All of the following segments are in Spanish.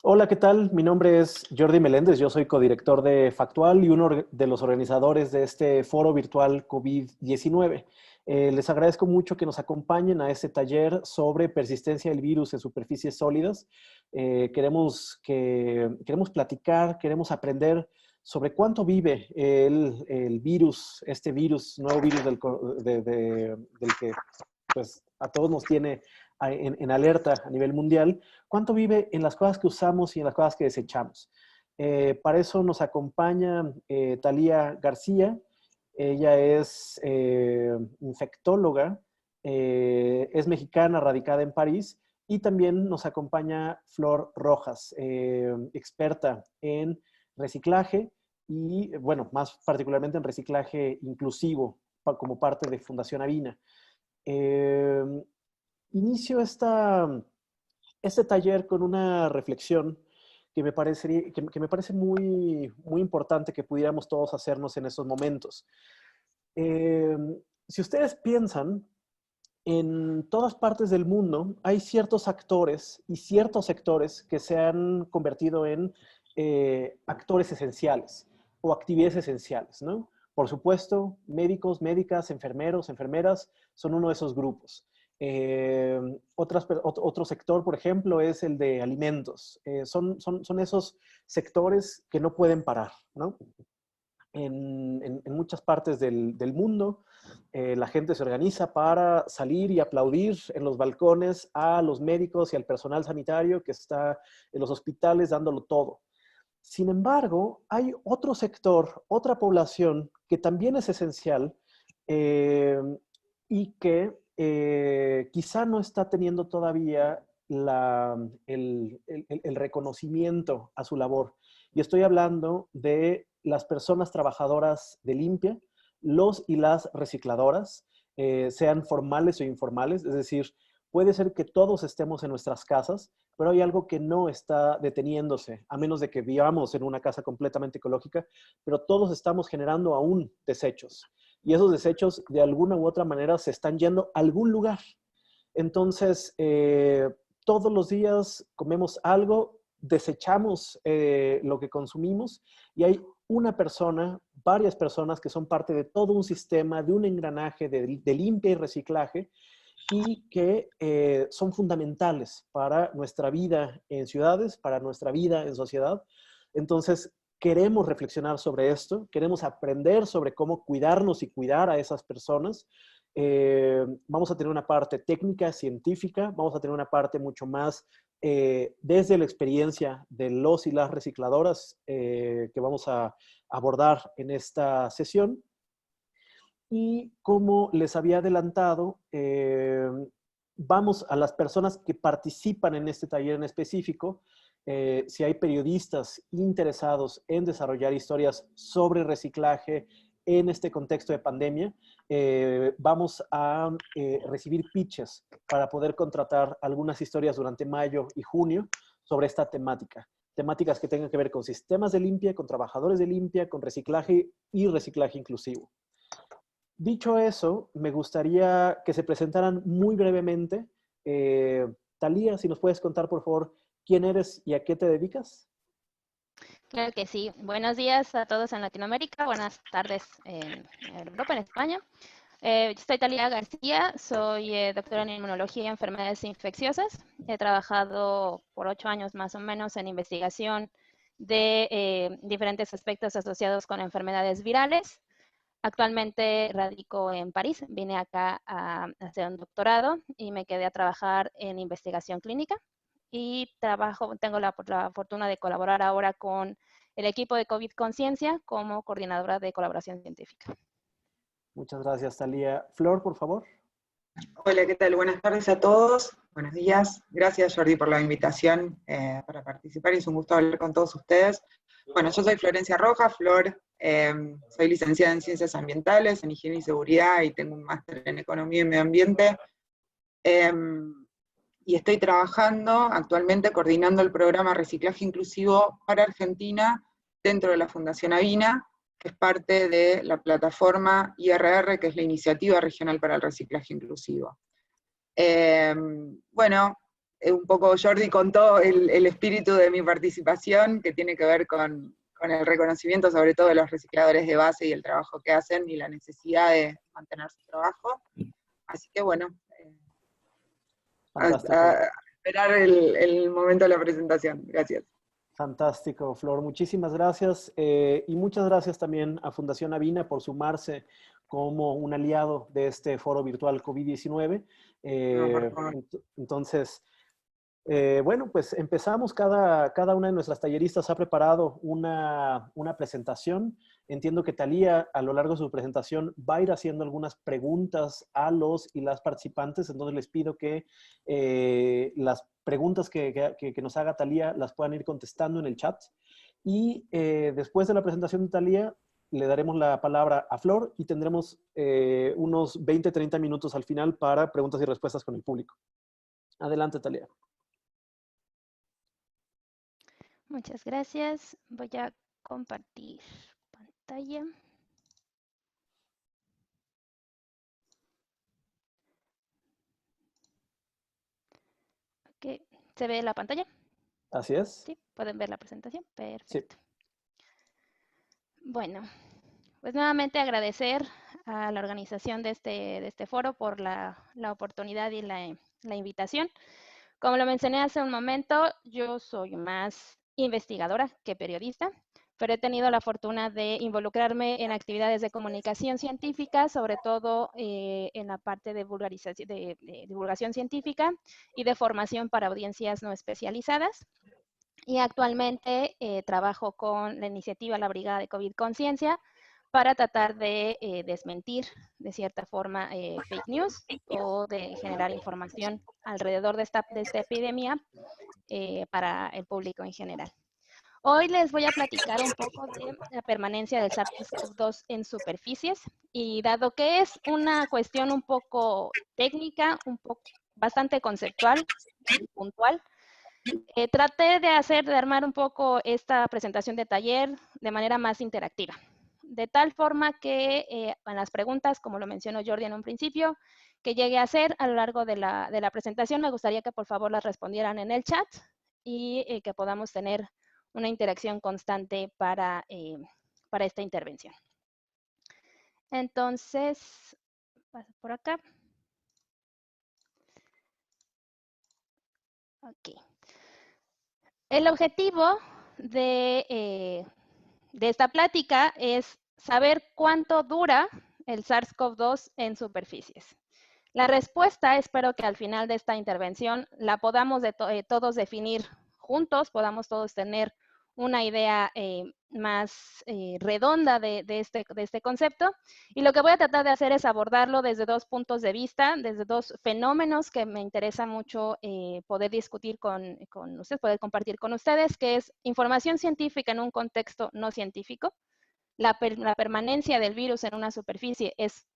Hola, ¿qué tal? Mi nombre es Jordi Meléndez, yo soy codirector de Factual y uno de los organizadores de este foro virtual COVID-19. Les agradezco mucho que nos acompañen a este taller sobre persistencia del virus en superficies sólidas. Queremos platicar, queremos aprender sobre cuánto vive el virus, este virus, nuevo virus del que pues, a todos nos tiene en alerta a nivel mundial. ¿Cuánto vive en las cosas que usamos y en las cosas que desechamos? Para eso nos acompaña Thalía García. Ella es infectóloga, es mexicana, radicada en París, y también nos acompaña Flor Rojas, experta en reciclaje y, bueno, más particularmente en reciclaje inclusivo como parte de Fundación Avina. Eh, Inicio este taller con una reflexión que me parece muy importante que pudiéramos todos hacernos en estos momentos. Eh, si ustedes piensan, en todas partes del mundo hay ciertos actores y ciertos sectores que se han convertido en actores esenciales o actividades esenciales, ¿no? Por supuesto, médicos, médicas, enfermeros, enfermeras son uno de esos grupos. Otro sector, por ejemplo, es el de alimentos. Son esos sectores que no pueden parar, ¿no? En muchas partes del mundo, la gente se organiza para salir y aplaudir en los balcones a los médicos y al personal sanitario que está en los hospitales dándolo todo. Sin embargo, hay otro sector, otra población que también es esencial eh, y que quizá no está teniendo todavía el reconocimiento a su labor. Y estoy hablando de las personas trabajadoras de limpia, los y las recicladoras, sean formales o informales, es decir, puede ser que todos estemos en nuestras casas, pero hay algo que no está deteniéndose, a menos de que vivamos en una casa completamente ecológica, pero todos estamos generando aún desechos. Y esos desechos, de alguna u otra manera, se están yendo a algún lugar. Entonces, todos los días comemos algo, desechamos lo que consumimos y hay una persona, varias personas que son parte de todo un sistema, de un engranaje de limpia y reciclaje y que son fundamentales para nuestra vida en ciudades, para nuestra vida en sociedad. Entonces, queremos reflexionar sobre esto, queremos aprender sobre cómo cuidarnos y cuidar a esas personas. Vamos a tener una parte técnica, científica, vamos a tener una parte mucho más desde la experiencia de los y las recicladoras que vamos a abordar en esta sesión. Y como les había adelantado, vamos a las personas que participan en este taller en específico. Si hay periodistas interesados en desarrollar historias sobre reciclaje en este contexto de pandemia, vamos a recibir pitches para poder contratar algunas historias durante mayo y junio sobre esta temática. Temáticas que tengan que ver con sistemas de limpia, con trabajadores de limpia, con reciclaje y reciclaje inclusivo. Dicho eso, me gustaría que se presentaran muy brevemente. Thalía, si nos puedes contar, por favor, quién eres y a qué te dedicas. Claro que sí. Buenos días a todos en Latinoamérica, buenas tardes en Europa, en España. Yo soy Thalía García, soy doctora en inmunología y enfermedades infecciosas. He trabajado por 8 años más o menos en investigación de diferentes aspectos asociados con enfermedades virales. Actualmente radico en París, vine acá a hacer un doctorado y me quedé a trabajar en investigación clínica y tengo la fortuna de colaborar ahora con el equipo de COVID Conciencia como coordinadora de colaboración científica. Muchas gracias, Thalía. Flor, por favor. Hola, ¿qué tal? Buenas tardes a todos. Buenos días. Gracias, Jordi, por la invitación para participar. Es un gusto hablar con todos ustedes. Bueno, yo soy Florencia Rojas, Flor. Soy licenciada en Ciencias Ambientales, en Higiene y Seguridad, y tengo un máster en Economía y Medio Ambiente. Y estoy trabajando actualmente coordinando el programa Reciclaje Inclusivo para Argentina dentro de la Fundación Avina, que es parte de la plataforma IRR, que es la Iniciativa Regional para el Reciclaje Inclusivo. Bueno, un poco Jordi contó el espíritu de mi participación, que tiene que ver con el reconocimiento sobre todo de los recicladores de base y el trabajo que hacen y la necesidad de mantener su trabajo. Así que bueno, a esperar el momento de la presentación. Gracias. Fantástico, Flor. Muchísimas gracias. Y muchas gracias también a Fundación Avina por sumarse como un aliado de este foro virtual COVID-19. Entonces, bueno, pues empezamos. Cada una de nuestras talleristas ha preparado una presentación. Entiendo que Thalía, a lo largo de su presentación, va a ir haciendo algunas preguntas a los y las participantes. Entonces les pido que las preguntas que nos haga Thalía las puedan ir contestando en el chat. Y después de la presentación de Thalía, le daremos la palabra a Flor y tendremos unos 20-30 minutos al final para preguntas y respuestas con el público. Adelante, Thalía. Muchas gracias. Voy a compartir pantalla. Ok, ¿se ve la pantalla? Así es. Sí, ¿pueden ver la presentación? Perfecto. Sí. Bueno, pues nuevamente agradecer a la organización de este foro por la oportunidad y la invitación. Como lo mencioné hace un momento, yo soy más investigadora que periodista, pero he tenido la fortuna de involucrarme en actividades de comunicación científica, sobre todo en la parte de divulgación científica y de formación para audiencias no especializadas. Y actualmente trabajo con la iniciativa La Brigada de COVID Conciencia para tratar de desmentir, de cierta forma, fake news o de generar información alrededor de esta epidemia para el público en general. Hoy les voy a platicar un poco de la permanencia del SARS-CoV-2 en superficies, y dado que es una cuestión un poco técnica, bastante conceptual y puntual, traté de armar un poco esta presentación de taller de manera más interactiva, de tal forma que en las preguntas, como lo mencionó Jordi en un principio, que llegue a hacer a lo largo de la presentación, me gustaría que por favor las respondieran en el chat y que podamos tener una interacción constante para esta intervención. Entonces, paso por acá. Ok. El objetivo de esta plática es saber cuánto dura el SARS-CoV-2 en superficies. La respuesta, espero que al final de esta intervención la podamos todos definir juntos, podamos todos tener una idea más redonda de este concepto. Y lo que voy a tratar de hacer es abordarlo desde dos puntos de vista, desde dos fenómenos que me interesa mucho poder discutir con ustedes, poder compartir con ustedes, que es información científica en un contexto no científico. La permanencia del virus en una superficie es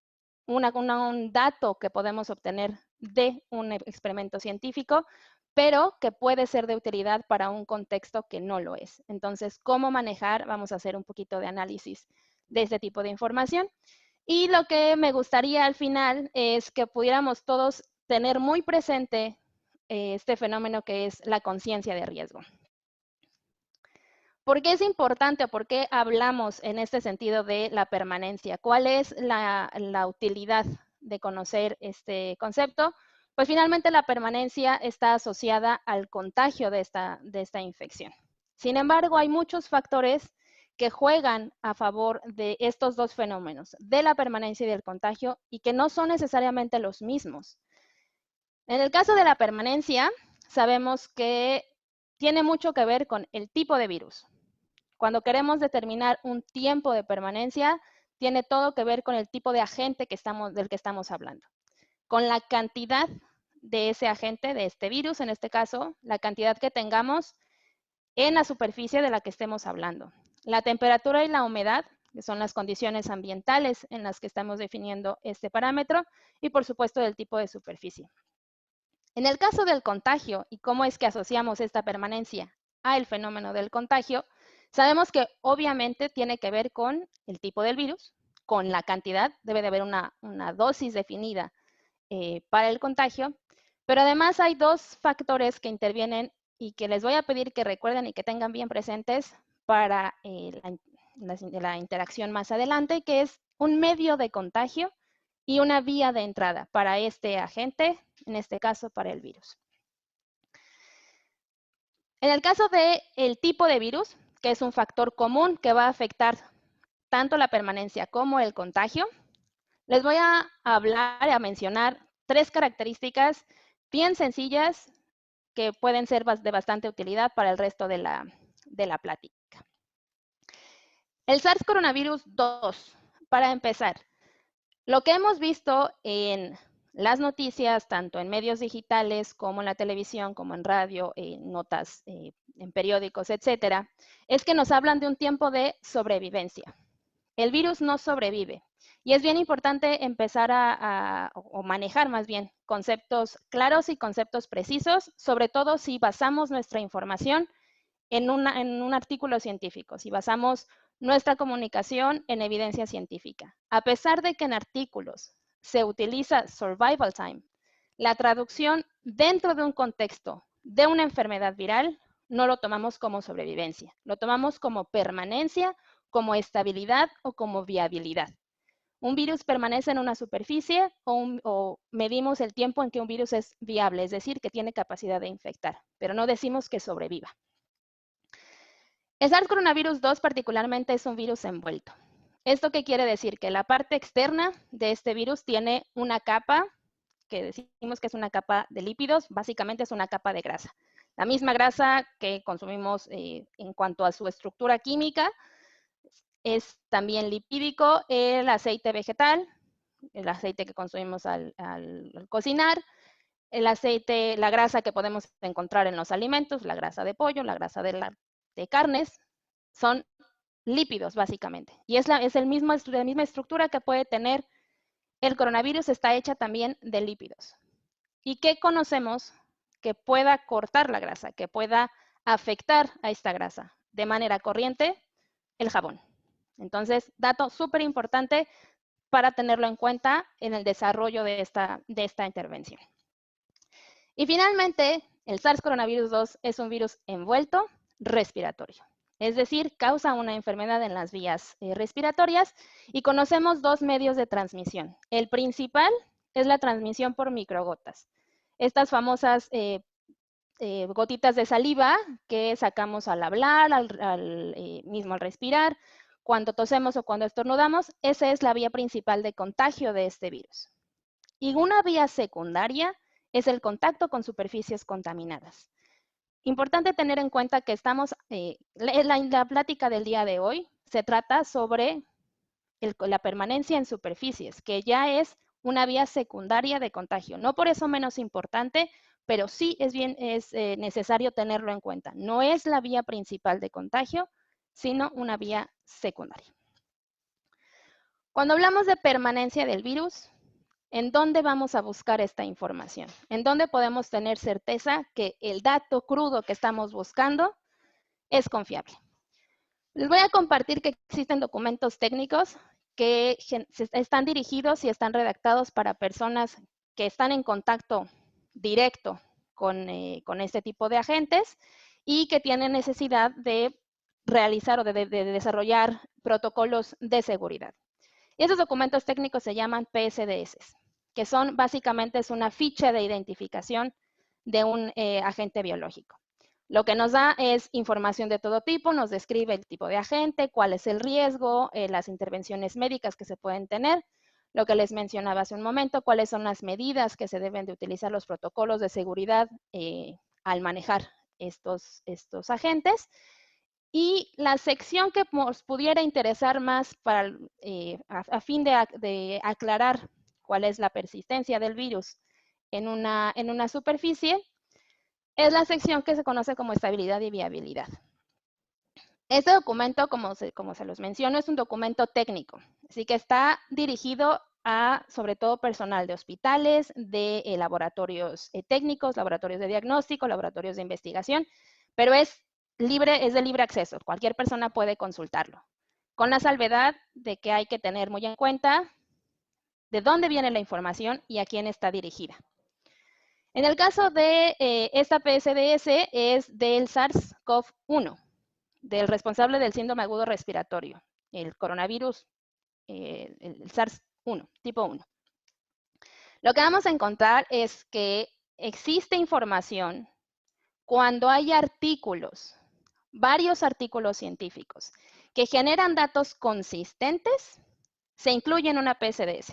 un dato que podemos obtener de un experimento científico, pero que puede ser de utilidad para un contexto que no lo es. Entonces, ¿cómo manejar? Vamos a hacer un poquito de análisis de este tipo de información. Y lo que me gustaría al final es que pudiéramos todos tener muy presente este fenómeno que es la conciencia de riesgo. ¿Por qué es importante o por qué hablamos en este sentido de la permanencia? ¿Cuál es la utilidad de conocer este concepto? Pues finalmente la permanencia está asociada al contagio de esta infección. Sin embargo, hay muchos factores que juegan a favor de estos dos fenómenos, de la permanencia y del contagio, y que no son necesariamente los mismos. En el caso de la permanencia, sabemos que tiene mucho que ver con el tipo de virus. Cuando queremos determinar un tiempo de permanencia, tiene todo que ver con el tipo de agente del que estamos hablando. Con la cantidad de ese agente, de este virus, en este caso, la cantidad que tengamos en la superficie de la que estemos hablando. La temperatura y la humedad, que son las condiciones ambientales en las que estamos definiendo este parámetro, y por supuesto el tipo de superficie. En el caso del contagio y cómo es que asociamos esta permanencia al fenómeno del contagio, sabemos que obviamente tiene que ver con el tipo del virus, con la cantidad, debe de haber una dosis definida para el contagio, Pero además hay dos factores que intervienen y que les voy a pedir que recuerden y que tengan bien presentes para la interacción más adelante, que es un medio de contagio y una vía de entrada para este agente, en este caso para el virus. En el caso del tipo de virus, que es un factor común que va a afectar tanto la permanencia como el contagio, les voy a hablar, a mencionar 3 características bien sencillas que pueden ser de bastante utilidad para el resto de la plática. El SARS coronavirus 2, para empezar, lo que hemos visto en las noticias, tanto en medios digitales como en la televisión, como en radio, en notas, en periódicos, etcétera, es que nos hablan de un tiempo de sobrevivencia. El virus no sobrevive. Y es bien importante empezar o manejar más bien conceptos claros y conceptos precisos, sobre todo si basamos nuestra información en un artículo científico, si basamos nuestra comunicación en evidencia científica. A pesar de que en artículos se utiliza survival time, la traducción dentro de un contexto de una enfermedad viral no lo tomamos como sobrevivencia, lo tomamos como permanencia, como estabilidad o como viabilidad. Un virus permanece en una superficie o medimos el tiempo en que un virus es viable, es decir, que tiene capacidad de infectar, pero no decimos que sobreviva. El SARS coronavirus 2 particularmente es un virus envuelto. ¿Esto qué quiere decir? Que la parte externa de este virus tiene una capa, que decimos que es una capa de lípidos, básicamente es una capa de grasa. La misma grasa que consumimos en cuanto a su estructura química es también lipídico, el aceite vegetal, el aceite que consumimos al cocinar, el aceite, la grasa que podemos encontrar en los alimentos, la grasa de pollo, la grasa de carnes, son lípidos básicamente. Y es la misma estructura que puede tener el coronavirus, está hecha también de lípidos. ¿Y qué conocemos que pueda cortar la grasa, que pueda afectar a esta grasa de manera corriente? El jabón. Entonces, dato súper importante para tenerlo en cuenta en el desarrollo de esta intervención. Y finalmente, el SARS coronavirus 2 es un virus envuelto respiratorio. Es decir, causa una enfermedad en las vías respiratorias y conocemos 2 medios de transmisión. El principal es la transmisión por microgotas. Estas famosas gotitas de saliva que sacamos al hablar, mismo al respirar, cuando tosemos o cuando estornudamos, esa es la vía principal de contagio de este virus. Y una vía secundaria es el contacto con superficies contaminadas. Importante tener en cuenta que estamos, la plática del día de hoy se trata sobre la permanencia en superficies, que ya es una vía secundaria de contagio. No por eso menos importante, pero sí es necesario tenerlo en cuenta. No es la vía principal de contagio, sino una vía secundaria. Cuando hablamos de permanencia del virus, ¿en dónde vamos a buscar esta información? ¿En dónde podemos tener certeza que el dato crudo que estamos buscando es confiable? Les voy a compartir que existen documentos técnicos que están dirigidos y están redactados para personas que están en contacto directo con este tipo de agentes y que tienen necesidad de realizar o de desarrollar protocolos de seguridad. Y esos documentos técnicos se llaman PSDS, que son básicamente es una ficha de identificación de un agente biológico. Lo que nos da es información de todo tipo, nos describe el tipo de agente, cuál es el riesgo, las intervenciones médicas que se pueden tener, lo que les mencionaba hace un momento, cuáles son las medidas que se deben de utilizar, los protocolos de seguridad al manejar estos agentes. Y la sección que nos pudiera interesar más para, a fin de aclarar cuál es la persistencia del virus en una superficie, es la sección que se conoce como estabilidad y viabilidad. Este documento, como se los menciono, es un documento técnico, así que está dirigido a, sobre todo, personal de hospitales, de laboratorios técnicos, laboratorios de diagnóstico, laboratorios de investigación, pero es de libre acceso. Cualquier persona puede consultarlo, con la salvedad de que hay que tener muy en cuenta de dónde viene la información y a quién está dirigida. En el caso de esta PSDS es del SARS-CoV-1, del responsable del síndrome agudo respiratorio, el coronavirus, el SARS-1, tipo 1. Lo que vamos a encontrar es que existe información cuando hay artículos, varios artículos científicos, que generan datos consistentes, se incluye en una PSDS.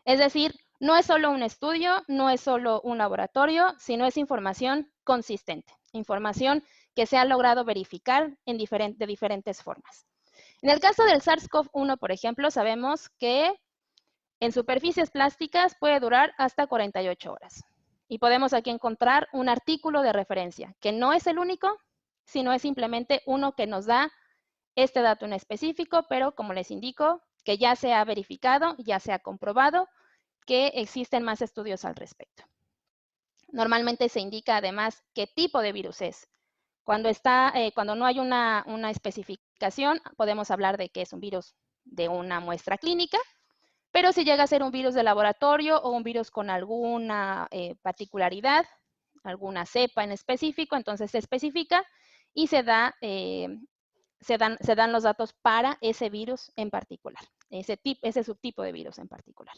Es decir, no es solo un estudio, no es solo un laboratorio, sino es información consistente, información que se ha logrado verificar de diferentes formas. En el caso del SARS-CoV-1, por ejemplo, sabemos que en superficies plásticas puede durar hasta 48 horas. Y podemos aquí encontrar un artículo de referencia, que no es el único, sino es simplemente uno que nos da este dato en específico, pero como les indico, que ya se ha verificado, ya se ha comprobado que existen más estudios al respecto. Normalmente se indica además qué tipo de virus es. Cuando no hay una especificación, podemos hablar de que es un virus de una muestra clínica, pero si llega a ser un virus de laboratorio o un virus con alguna particularidad, alguna cepa en específico, entonces se especifica y se dan los datos para ese virus en particular, ese subtipo de virus en particular.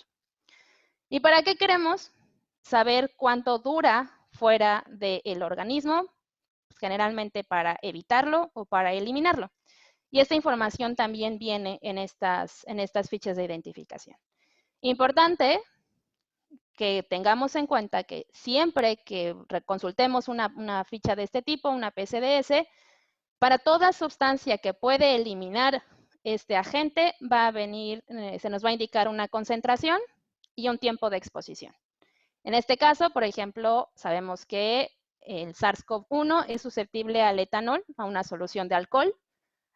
¿Y para qué queremos saber cuánto dura fuera del organismo? Pues generalmente para evitarlo o para eliminarlo. Y esta información también viene en estas fichas de identificación. Importante que tengamos en cuenta que siempre que consultemos una ficha de este tipo, una PSDS, para toda sustancia que puede eliminar este agente, se nos va a indicar una concentración y un tiempo de exposición. En este caso, por ejemplo, sabemos que el SARS-CoV-1 es susceptible al etanol, a una solución de alcohol,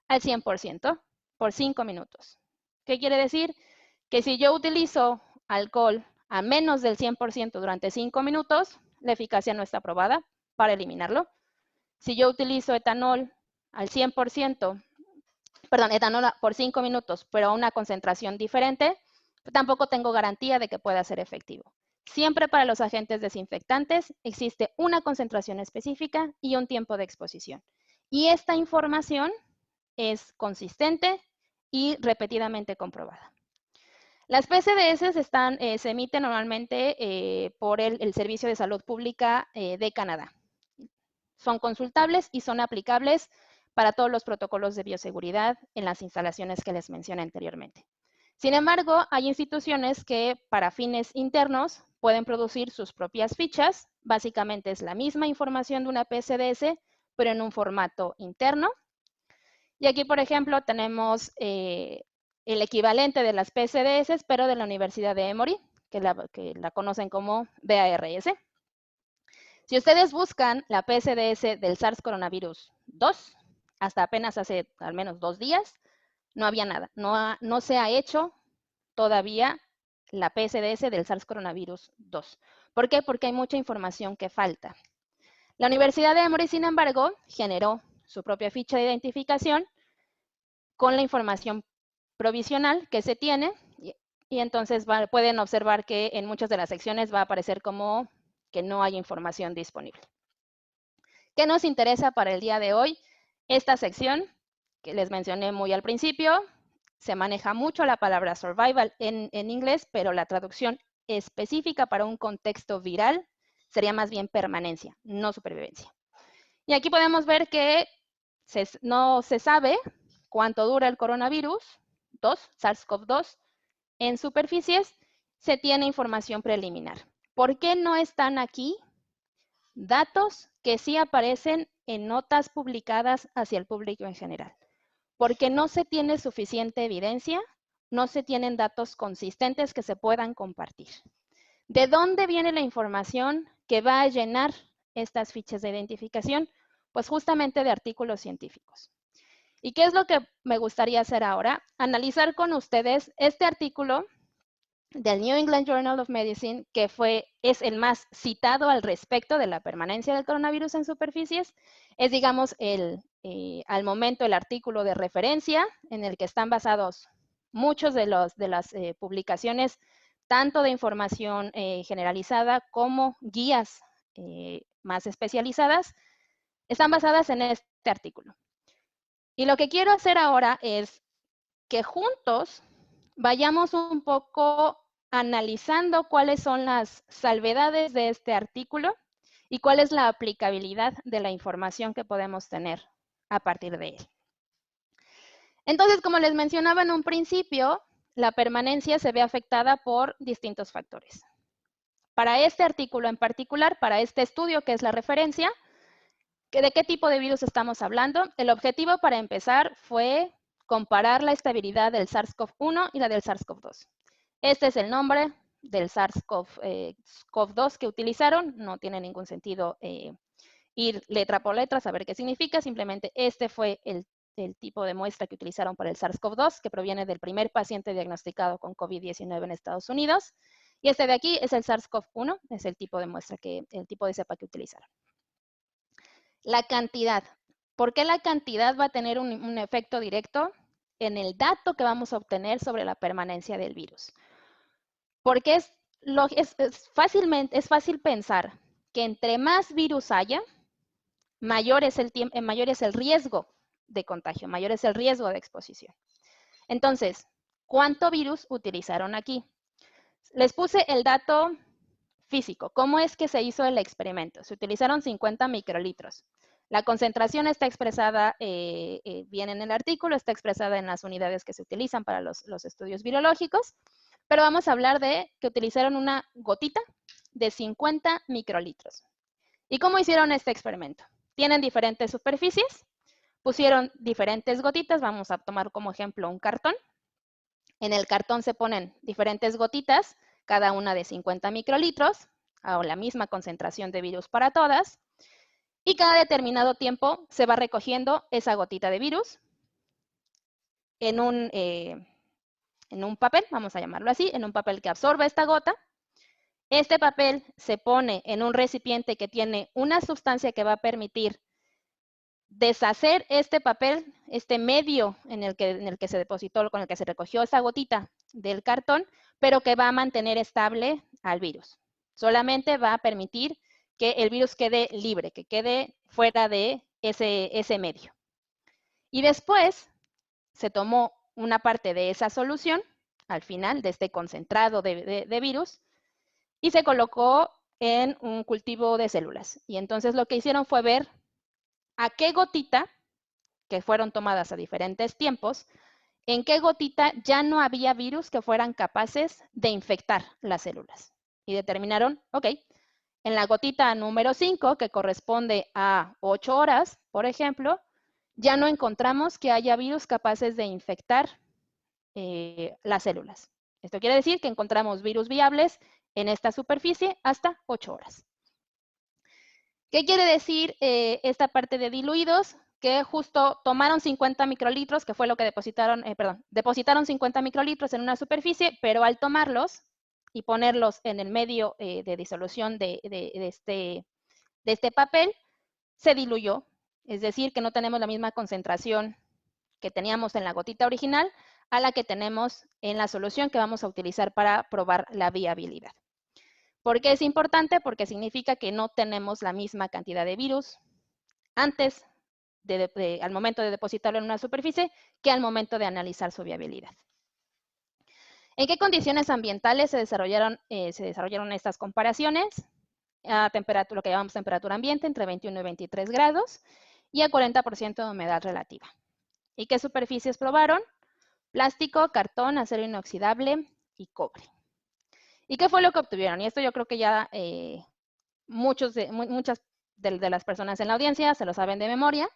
al 100% por 5 minutos. ¿Qué quiere decir? Que si yo utilizo alcohol a menos del 100% durante 5 minutos, la eficacia no está probada para eliminarlo. Si yo utilizo etanol al 100%, etanol por 5 minutos, pero a una concentración diferente, tampoco tengo garantía de que pueda ser efectivo. Siempre para los agentes desinfectantes existe una concentración específica y un tiempo de exposición. Y esta información es consistente y repetidamente comprobada. Las PSDS se emiten normalmente por el Servicio de Salud Pública de Canadá. Son consultables y son aplicables para todos los protocolos de bioseguridad en las instalaciones que les mencioné anteriormente. Sin embargo, hay instituciones que para fines internos pueden producir sus propias fichas. Básicamente es la misma información de una PSDS, pero en un formato interno. Y aquí, por ejemplo, tenemos el equivalente de las PSDS, pero de la Universidad de Emory, que la conocen como BARS. Si ustedes buscan la PSDS del SARS coronavirus 2, hasta apenas hace al menos 2 días, no había nada. No se ha hecho todavía la PSDS del SARS coronavirus 2. ¿Por qué? Porque hay mucha información que falta. La Universidad de Emory, sin embargo, generó su propia ficha de identificación con la información provisional que se tiene y entonces pueden observar que en muchas de las secciones va a aparecer como que no hay información disponible. ¿Qué nos interesa para el día de hoy? Esta sección que les mencioné muy al principio, se maneja mucho la palabra survival en inglés, pero la traducción específica para un contexto viral sería más bien permanencia, no supervivencia. Y aquí podemos ver que no se sabe cuánto dura el coronavirus 2, SARS-CoV-2, en superficies. Se tiene información preliminar. ¿Por qué no están aquí datos que sí aparecen en notas publicadas hacia el público en general? Porque no se tiene suficiente evidencia, no se tienen datos consistentes que se puedan compartir. ¿De dónde viene la información que va a llenar estas fichas de identificación? Pues justamente de artículos científicos. ¿Y qué es lo que me gustaría hacer ahora? Analizar con ustedes este artículo del New England Journal of Medicine, que es el más citado al respecto de la permanencia del coronavirus en superficies. Es, digamos, al momento el artículo de referencia en el que están basados muchos de las publicaciones, tanto de información generalizada como guías más especializadas, están basadas en este artículo. Y lo que quiero hacer ahora es que juntos vayamos un poco analizando cuáles son las salvedades de este artículo y cuál es la aplicabilidad de la información que podemos tener a partir de él. Entonces, como les mencionaba en un principio, la permanencia se ve afectada por distintos factores. Para este artículo en particular, para este estudio que es la referencia, ¿de qué tipo de virus estamos hablando? El objetivo para empezar fue comparar la estabilidad del SARS-CoV-1 y la del SARS-CoV-2. Este es el nombre del SARS-CoV-2 que utilizaron. No tiene ningún sentido ir letra por letra, saber qué significa. Simplemente este fue el tipo de muestra que utilizaron para el SARS-CoV-2, que proviene del primer paciente diagnosticado con COVID-19 en Estados Unidos. Y este de aquí es el SARS-CoV-1, es el tipo de muestra, el tipo de cepa que utilizaron. La cantidad. ¿Por qué la cantidad va a tener un efecto directo en el dato que vamos a obtener sobre la permanencia del virus? Porque es fácil pensar que entre más virus haya, mayor es el riesgo de contagio, mayor es el riesgo de exposición. Entonces, ¿cuánto virus utilizaron aquí? Les puse el dato físico. ¿Cómo es que se hizo el experimento? Se utilizaron 50 microlitros. La concentración está expresada bien en el artículo, está expresada en las unidades que se utilizan para los estudios virológicos, pero vamos a hablar de que utilizaron una gotita de 50 microlitros. ¿Y cómo hicieron este experimento? Tienen diferentes superficies, pusieron diferentes gotitas, vamos a tomar como ejemplo un cartón. En el cartón se ponen diferentes gotitas, cada una de 50 microlitros, o la misma concentración de virus para todas, y cada determinado tiempo se va recogiendo esa gotita de virus en un papel, vamos a llamarlo así, en un papel que absorbe esta gota. Este papel se pone en un recipiente que tiene una sustancia que va a permitir deshacer este papel, este medio en el que se depositó, con el que se recogió esa gotita del cartón, pero que va a mantener estable al virus. Solamente va a permitir que el virus quede libre, que quede fuera de ese medio. Y después se tomó una parte de esa solución, al final, de este concentrado de virus, y se colocó en un cultivo de células. Y entonces lo que hicieron fue ver a qué gotita, que fueron tomadas a diferentes tiempos, en qué gotita ya no había virus que fueran capaces de infectar las células. Y determinaron, ok, en la gotita número 5, que corresponde a 8 horas, por ejemplo, ya no encontramos que haya virus capaces de infectar las células. Esto quiere decir que encontramos virus viables en esta superficie hasta 8 horas. ¿Qué quiere decir esta parte de diluidos? Que justo tomaron 50 microlitros, que fue lo que depositaron 50 microlitros en una superficie, pero al tomarlos y ponerlos en el medio de disolución de este papel, se diluyó. Es decir, que no tenemos la misma concentración que teníamos en la gotita original a la que tenemos en la solución que vamos a utilizar para probar la viabilidad. ¿Por qué es importante? Porque significa que no tenemos la misma cantidad de virus antes al momento de depositarlo en una superficie que al momento de analizar su viabilidad. ¿En qué condiciones ambientales se desarrollaron estas comparaciones? A temperatura, lo que llamamos temperatura ambiente, entre 21 y 23 grados, y a 40% de humedad relativa. ¿Y qué superficies probaron? Plástico, cartón, acero inoxidable y cobre. ¿Y qué fue lo que obtuvieron? Y esto yo creo que ya muchas de las personas en la audiencia se lo saben de memoria.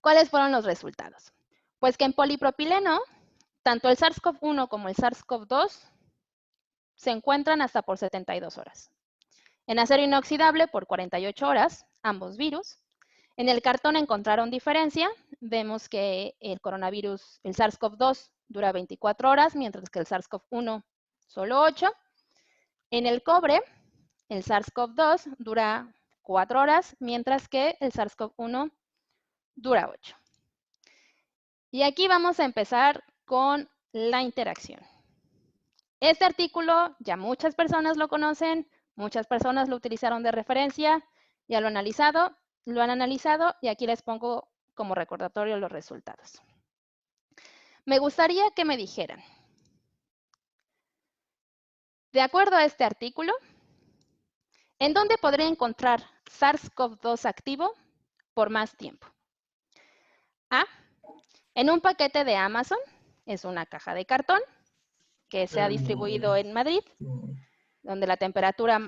¿Cuáles fueron los resultados? Pues que en polipropileno, tanto el SARS-CoV-1 como el SARS-CoV-2 se encuentran hasta por 72 horas. En acero inoxidable por 48 horas, ambos virus. En el cartón encontraron diferencia. Vemos que el coronavirus, el SARS-CoV-2, dura 24 horas, mientras que el SARS-CoV-1 solo 8. En el cobre, el SARS-CoV-2 dura 4 horas, mientras que el SARS-CoV-1 dura 8. Y aquí vamos a empezar con la interacción. Este artículo ya muchas personas lo conocen Muchas personas lo utilizaron de referencia, ya lo han analizado y aquí les pongo como recordatorio los resultados. Me gustaría que me dijeran, de acuerdo a este artículo, ¿en dónde podría encontrar SARS-CoV-2 activo por más tiempo? A, en un paquete de Amazon, es una caja de cartón que se ha distribuido en Madrid, donde la temperatura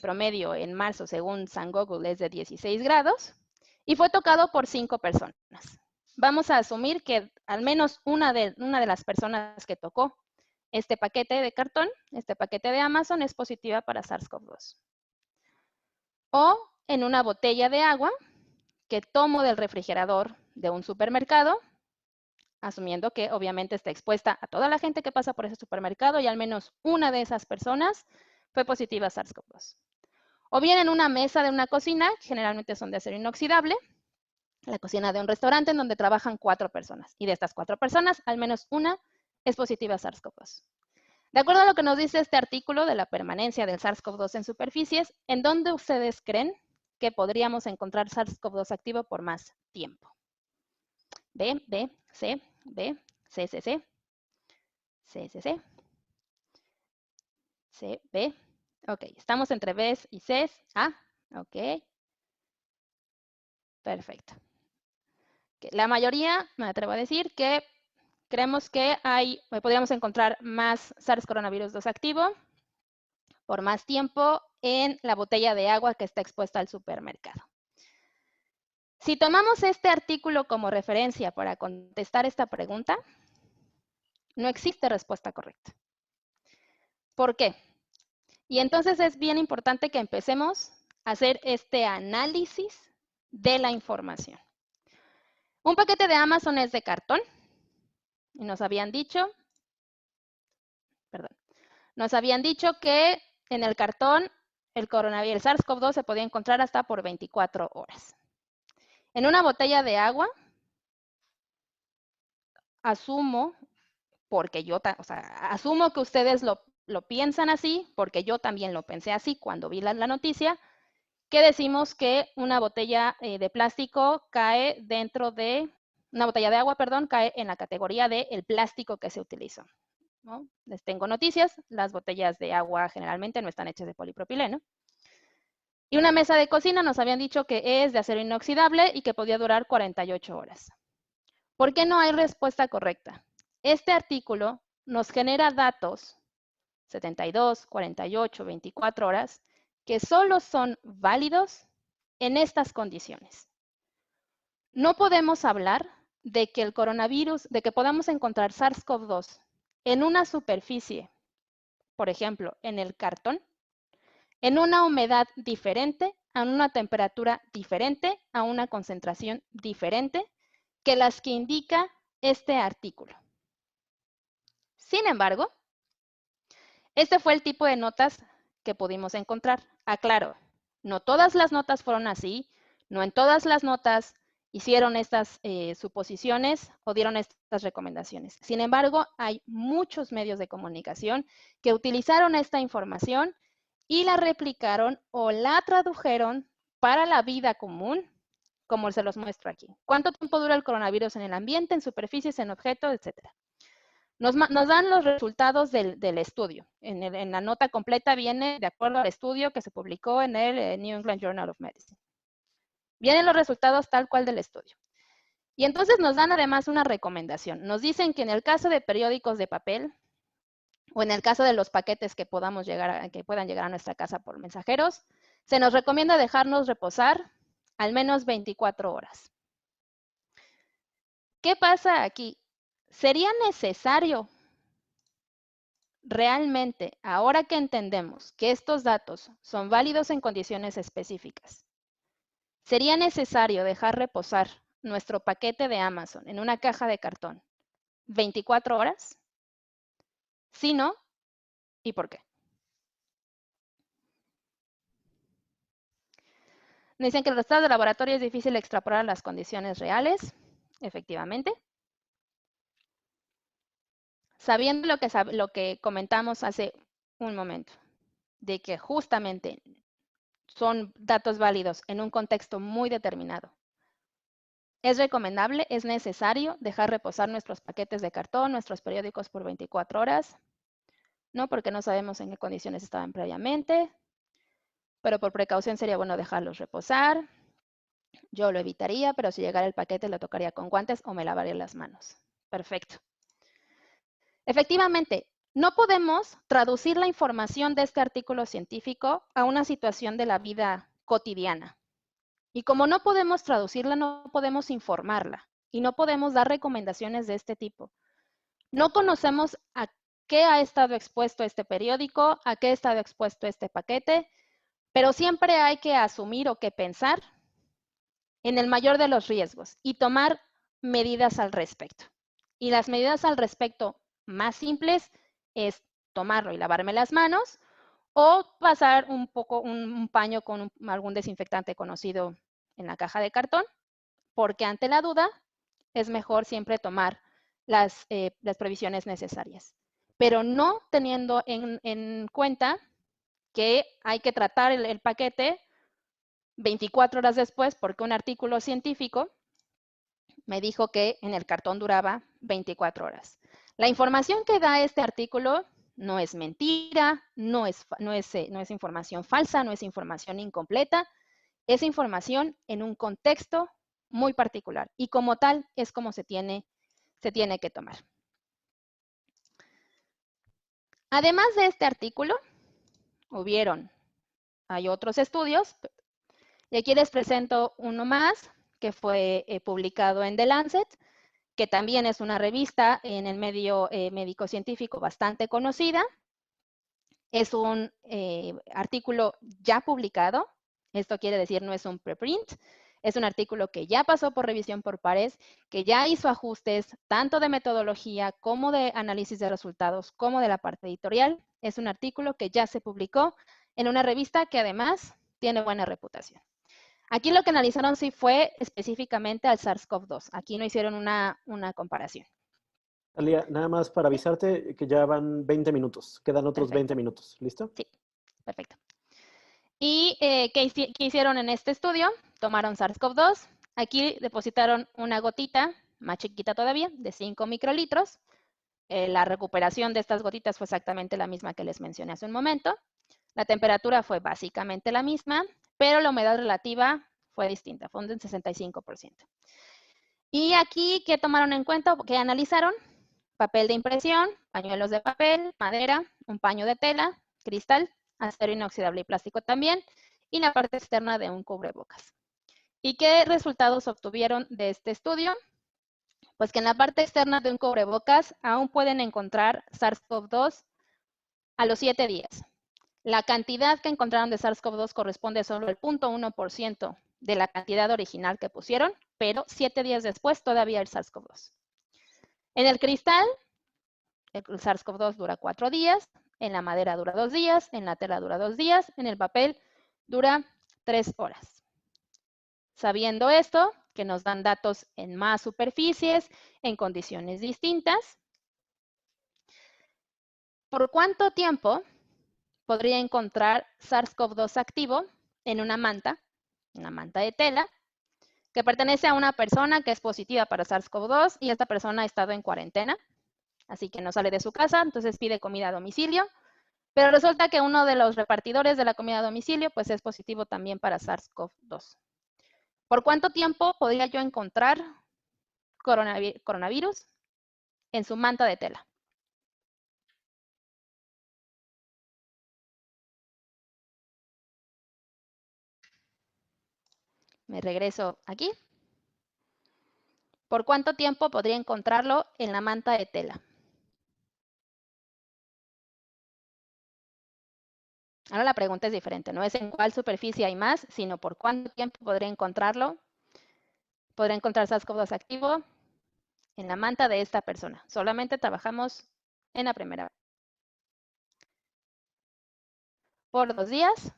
promedio en marzo, según San Google, es de 16 grados, y fue tocado por 5 personas. Vamos a asumir que al menos una de las personas que tocó este paquete de cartón, este paquete de Amazon, es positiva para SARS-CoV-2. O en una botella de agua que tomo del refrigerador de un supermercado, asumiendo que obviamente está expuesta a toda la gente que pasa por ese supermercado y al menos una de esas personas fue positiva a SARS-CoV-2. O bien en una mesa de una cocina, generalmente son de acero inoxidable, la cocina de un restaurante en donde trabajan 4 personas. Y de estas 4 personas, al menos una es positiva a SARS-CoV-2. De acuerdo a lo que nos dice este artículo de la permanencia del SARS-CoV-2 en superficies, ¿en dónde ustedes creen que podríamos encontrar SARS-CoV-2 activo por más tiempo? B, B, C, B, C, C, C, C, C, C, C, B. Ok, estamos entre Bs y Cs. A, ok. Perfecto. La mayoría, me atrevo a decir que creemos que podríamos encontrar más SARS-CoV-2 activo por más tiempo en la botella de agua que está expuesta al supermercado. Si tomamos este artículo como referencia para contestar esta pregunta, no existe respuesta correcta. ¿Por qué? Y entonces es bien importante que empecemos a hacer este análisis de la información. Un paquete de Amazon es de cartón y nos habían dicho que en el cartón el coronavirus, el SARS-CoV-2 se podía encontrar hasta por 24 horas. En una botella de agua, asumo, asumo que ustedes lo piensan así, porque yo también lo pensé así cuando vi la noticia, que decimos que una botella de plástico cae dentro de, una botella de agua, perdón, cae en la categoría de el plástico que se utilizó, ¿no? Les tengo noticias, las botellas de agua generalmente no están hechas de polipropileno. Y una mesa de cocina nos habían dicho que es de acero inoxidable y que podía durar 48 horas. ¿Por qué no hay respuesta correcta? Este artículo nos genera datos, 72, 48, 24 horas, que solo son válidos en estas condiciones. No podemos hablar de que el coronavirus, de que podamos encontrar SARS-CoV-2 en una superficie, por ejemplo, en el cartón, en una humedad diferente, a una temperatura diferente, a una concentración diferente que las que indica este artículo. Sin embargo, este fue el tipo de notas que pudimos encontrar. Aclaro, no todas las notas fueron así, no en todas las notas hicieron estas suposiciones o dieron estas recomendaciones. Sin embargo, hay muchos medios de comunicación que utilizaron esta información y la replicaron o la tradujeron para la vida común, como se los muestro aquí. ¿Cuánto tiempo dura el coronavirus en el ambiente, en superficies, en objetos, etcétera? Nos dan los resultados del estudio. En la nota completa viene de acuerdo al estudio que se publicó en el New England Journal of Medicine. Vienen los resultados tal cual del estudio. Y entonces nos dan además una recomendación. Nos dicen que en el caso de periódicos de papel o en el caso de los paquetes que puedan llegar a nuestra casa por mensajeros, se nos recomienda dejarnos reposar al menos 24 horas. ¿Qué pasa aquí? ¿Sería necesario realmente, ahora que entendemos que estos datos son válidos en condiciones específicas, sería necesario dejar reposar nuestro paquete de Amazon en una caja de cartón 24 horas? Si no, ¿y por qué? Dicen que en los resultados de laboratorio es difícil extrapolar las condiciones reales, efectivamente. Sabiendo lo que comentamos hace un momento, de que justamente son datos válidos en un contexto muy determinado, es recomendable, es necesario dejar reposar nuestros paquetes de cartón, nuestros periódicos por 24 horas, ¿no? Porque no sabemos en qué condiciones estaban previamente, pero por precaución sería bueno dejarlos reposar. Yo lo evitaría, pero si llegara el paquete lo tocaría con guantes o me lavaría las manos. Perfecto. Efectivamente, no podemos traducir la información de este artículo científico a una situación de la vida cotidiana. Y como no podemos traducirla, no podemos informarla y no podemos dar recomendaciones de este tipo. No conocemos a qué ha estado expuesto este periódico, a qué ha estado expuesto este paquete, pero siempre hay que asumir o que pensar en el mayor de los riesgos y tomar medidas al respecto. Y las medidas al respecto más simples es tomarlo y lavarme las manos o pasar un paño con algún desinfectante conocido en la caja de cartón, porque ante la duda es mejor siempre tomar las previsiones necesarias, pero no teniendo en cuenta que hay que tratar el paquete 24 horas después, porque un artículo científico me dijo que en el cartón duraba 24 horas. La información que da este artículo no es mentira, no es información falsa, no es información incompleta, es información en un contexto muy particular y como tal es como se tiene que tomar. Además de este artículo, hay otros estudios, y aquí les presento uno más que fue publicado en The Lancet, que también es una revista en el medio médico-científico bastante conocida. Es un artículo ya publicado, esto quiere decir no es un preprint, es un artículo que ya pasó por revisión por pares, que ya hizo ajustes tanto de metodología como de análisis de resultados, como de la parte editorial. Es un artículo que ya se publicó en una revista que además tiene buena reputación. Aquí lo que analizaron sí fue específicamente al SARS-CoV-2. Aquí no hicieron una comparación. Talía, nada más para avisarte que ya van 20 minutos. Quedan otros Perfecto. 20 minutos. ¿Listo? Sí, perfecto. ¿Y qué hicieron en este estudio? Tomaron SARS-CoV-2. Aquí depositaron una gotita, más chiquita todavía, de 5 microlitros. La recuperación de estas gotitas fue exactamente la misma que les mencioné hace un momento. La temperatura fue básicamente la misma, pero la humedad relativa fue distinta, fue un 65%. Y aquí, ¿qué tomaron en cuenta? ¿Qué analizaron? Papel de impresión, pañuelos de papel, madera, un paño de tela, cristal, acero inoxidable y plástico también, y la parte externa de un cubrebocas. ¿Y qué resultados obtuvieron de este estudio? Pues que en la parte externa de un cubrebocas aún pueden encontrar SARS-CoV-2 a los 7 días. La cantidad que encontraron de SARS-CoV-2 corresponde solo al 0.1% de la cantidad original que pusieron, pero 7 días después todavía el SARS-CoV-2. En el cristal, el SARS-CoV-2 dura 4 días, en la madera dura 2 días, en la tela dura 2 días, en el papel dura 3 horas. Sabiendo esto, que nos dan datos en más superficies, en condiciones distintas, ¿por cuánto tiempo podría encontrar SARS-CoV-2 activo en una manta de tela, que pertenece a una persona que es positiva para SARS-CoV-2 y esta persona ha estado en cuarentena, así que no sale de su casa, entonces pide comida a domicilio, pero resulta que uno de los repartidores de la comida a domicilio pues es positivo también para SARS-CoV-2. ¿Por cuánto tiempo podría yo encontrar coronavirus en su manta de tela? Me regreso aquí. ¿Por cuánto tiempo podría encontrarlo en la manta de tela? Ahora la pregunta es diferente, no es en cuál superficie hay más, sino por cuánto tiempo podría encontrarlo. Podría encontrar SARS-CoV-2 activo en la manta de esta persona. Solamente trabajamos en la primera. Por 2 días.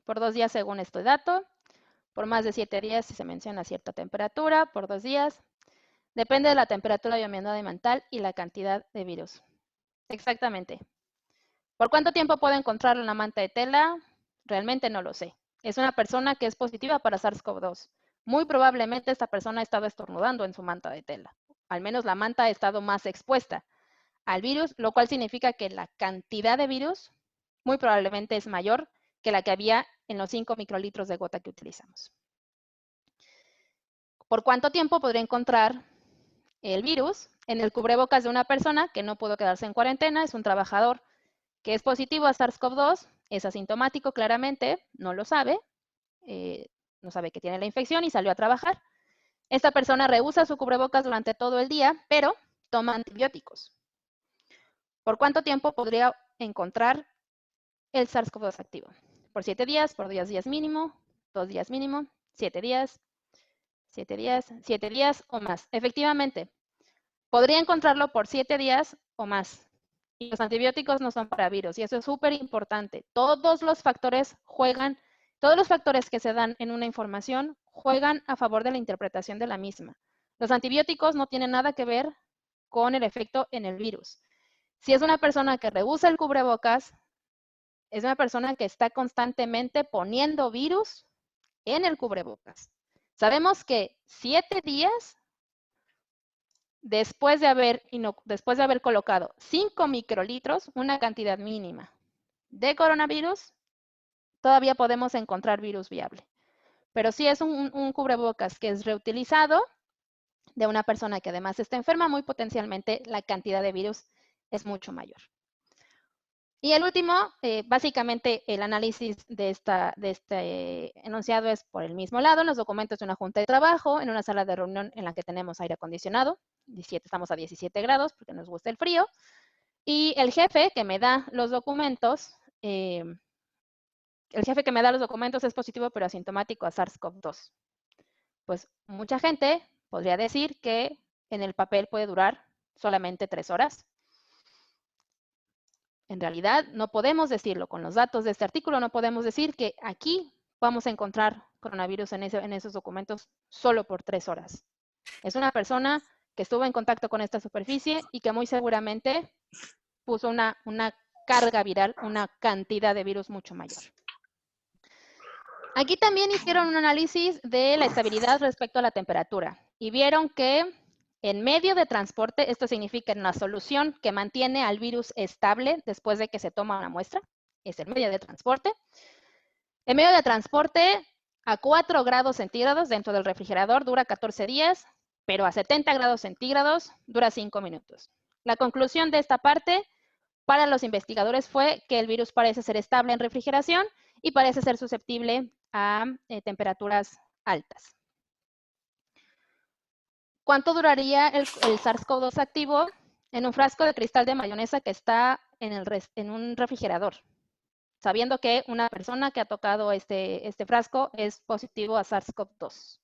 Por 2 días según este dato. Por más de 7 días si se menciona cierta temperatura. Por 2 días. Depende de la temperatura bioambiental y la cantidad de virus. Exactamente. ¿Por cuánto tiempo puedo encontrarlo en la manta de tela? Realmente no lo sé. Es una persona que es positiva para SARS-CoV-2. Muy probablemente esta persona ha estado estornudando en su manta de tela. Al menos la manta ha estado más expuesta al virus, lo cual significa que la cantidad de virus muy probablemente es mayor que la que había en los 5 microlitros de gota que utilizamos. ¿Por cuánto tiempo podría encontrar el virus en el cubrebocas de una persona que no pudo quedarse en cuarentena? Es un trabajador que es positivo a SARS-CoV-2, es asintomático claramente, no lo sabe, no sabe que tiene la infección y salió a trabajar. Esta persona rehúsa su cubrebocas durante todo el día, pero toma antibióticos. ¿Por cuánto tiempo podría encontrar el SARS-CoV-2 activo? ¿Por 7 días? ¿Por 2 días mínimo? ¿2 días mínimo? ¿7 días? 7 días, 7 días o más. Efectivamente, podría encontrarlo por 7 días o más. Y los antibióticos no son para virus, y eso es súper importante. Todos los factores que se dan en una información juegan a favor de la interpretación de la misma. Los antibióticos no tienen nada que ver con el efecto en el virus. Si es una persona que rehúsa el cubrebocas, es una persona que está constantemente poniendo virus en el cubrebocas. Sabemos que 7 días después de haber colocado 5 microlitros, una cantidad mínima de coronavirus, todavía podemos encontrar virus viable. Pero si es un cubrebocas que es reutilizado de una persona que además está enferma, muy potencialmente la cantidad de virus es mucho mayor. Y el último, básicamente el análisis de este enunciado es por el mismo lado, en los documentos de una junta de trabajo, en una sala de reunión en la que tenemos aire acondicionado, estamos a 17 grados porque nos gusta el frío, y el jefe que me da los documentos, es positivo pero asintomático a SARS-CoV-2. Pues mucha gente podría decir que en el papel puede durar solamente 3 horas. En realidad, no podemos decirlo. Con los datos de este artículo, no podemos decir que aquí vamos a encontrar coronavirus en esos documentos solo por 3 horas. Es una persona que estuvo en contacto con esta superficie y que muy seguramente puso una carga viral, una cantidad de virus mucho mayor. Aquí también hicieron un análisis de la estabilidad respecto a la temperatura y vieron que en medio de transporte, esto significa en la solución que mantiene al virus estable después de que se toma una muestra, es el medio de transporte. El medio de transporte a 4 grados centígrados dentro del refrigerador dura 14 días, pero a 70 grados centígrados dura 5 minutos. La conclusión de esta parte para los investigadores fue que el virus parece ser estable en refrigeración y parece ser susceptible a temperaturas altas. ¿Cuánto duraría el SARS-CoV-2 activo en un frasco de cristal de mayonesa que está en un refrigerador? Sabiendo que una persona que ha tocado este frasco es positivo a SARS-CoV-2.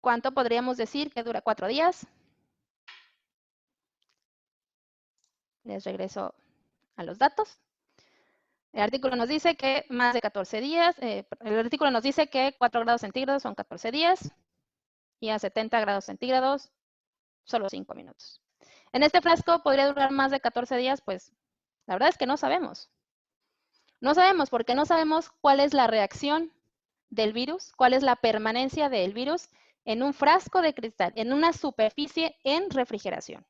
¿Cuánto podríamos decir que dura? 4 días. Les regreso a los datos. El artículo nos dice que más de 14 días, el artículo nos dice que 4 grados centígrados son 14 días y a 70 grados centígrados solo 5 minutos. En este frasco podría durar más de 14 días, pues la verdad es que no sabemos. No sabemos porque no sabemos cuál es la reacción del virus, cuál es la permanencia del virus en un frasco de cristal, en una superficie en refrigeración.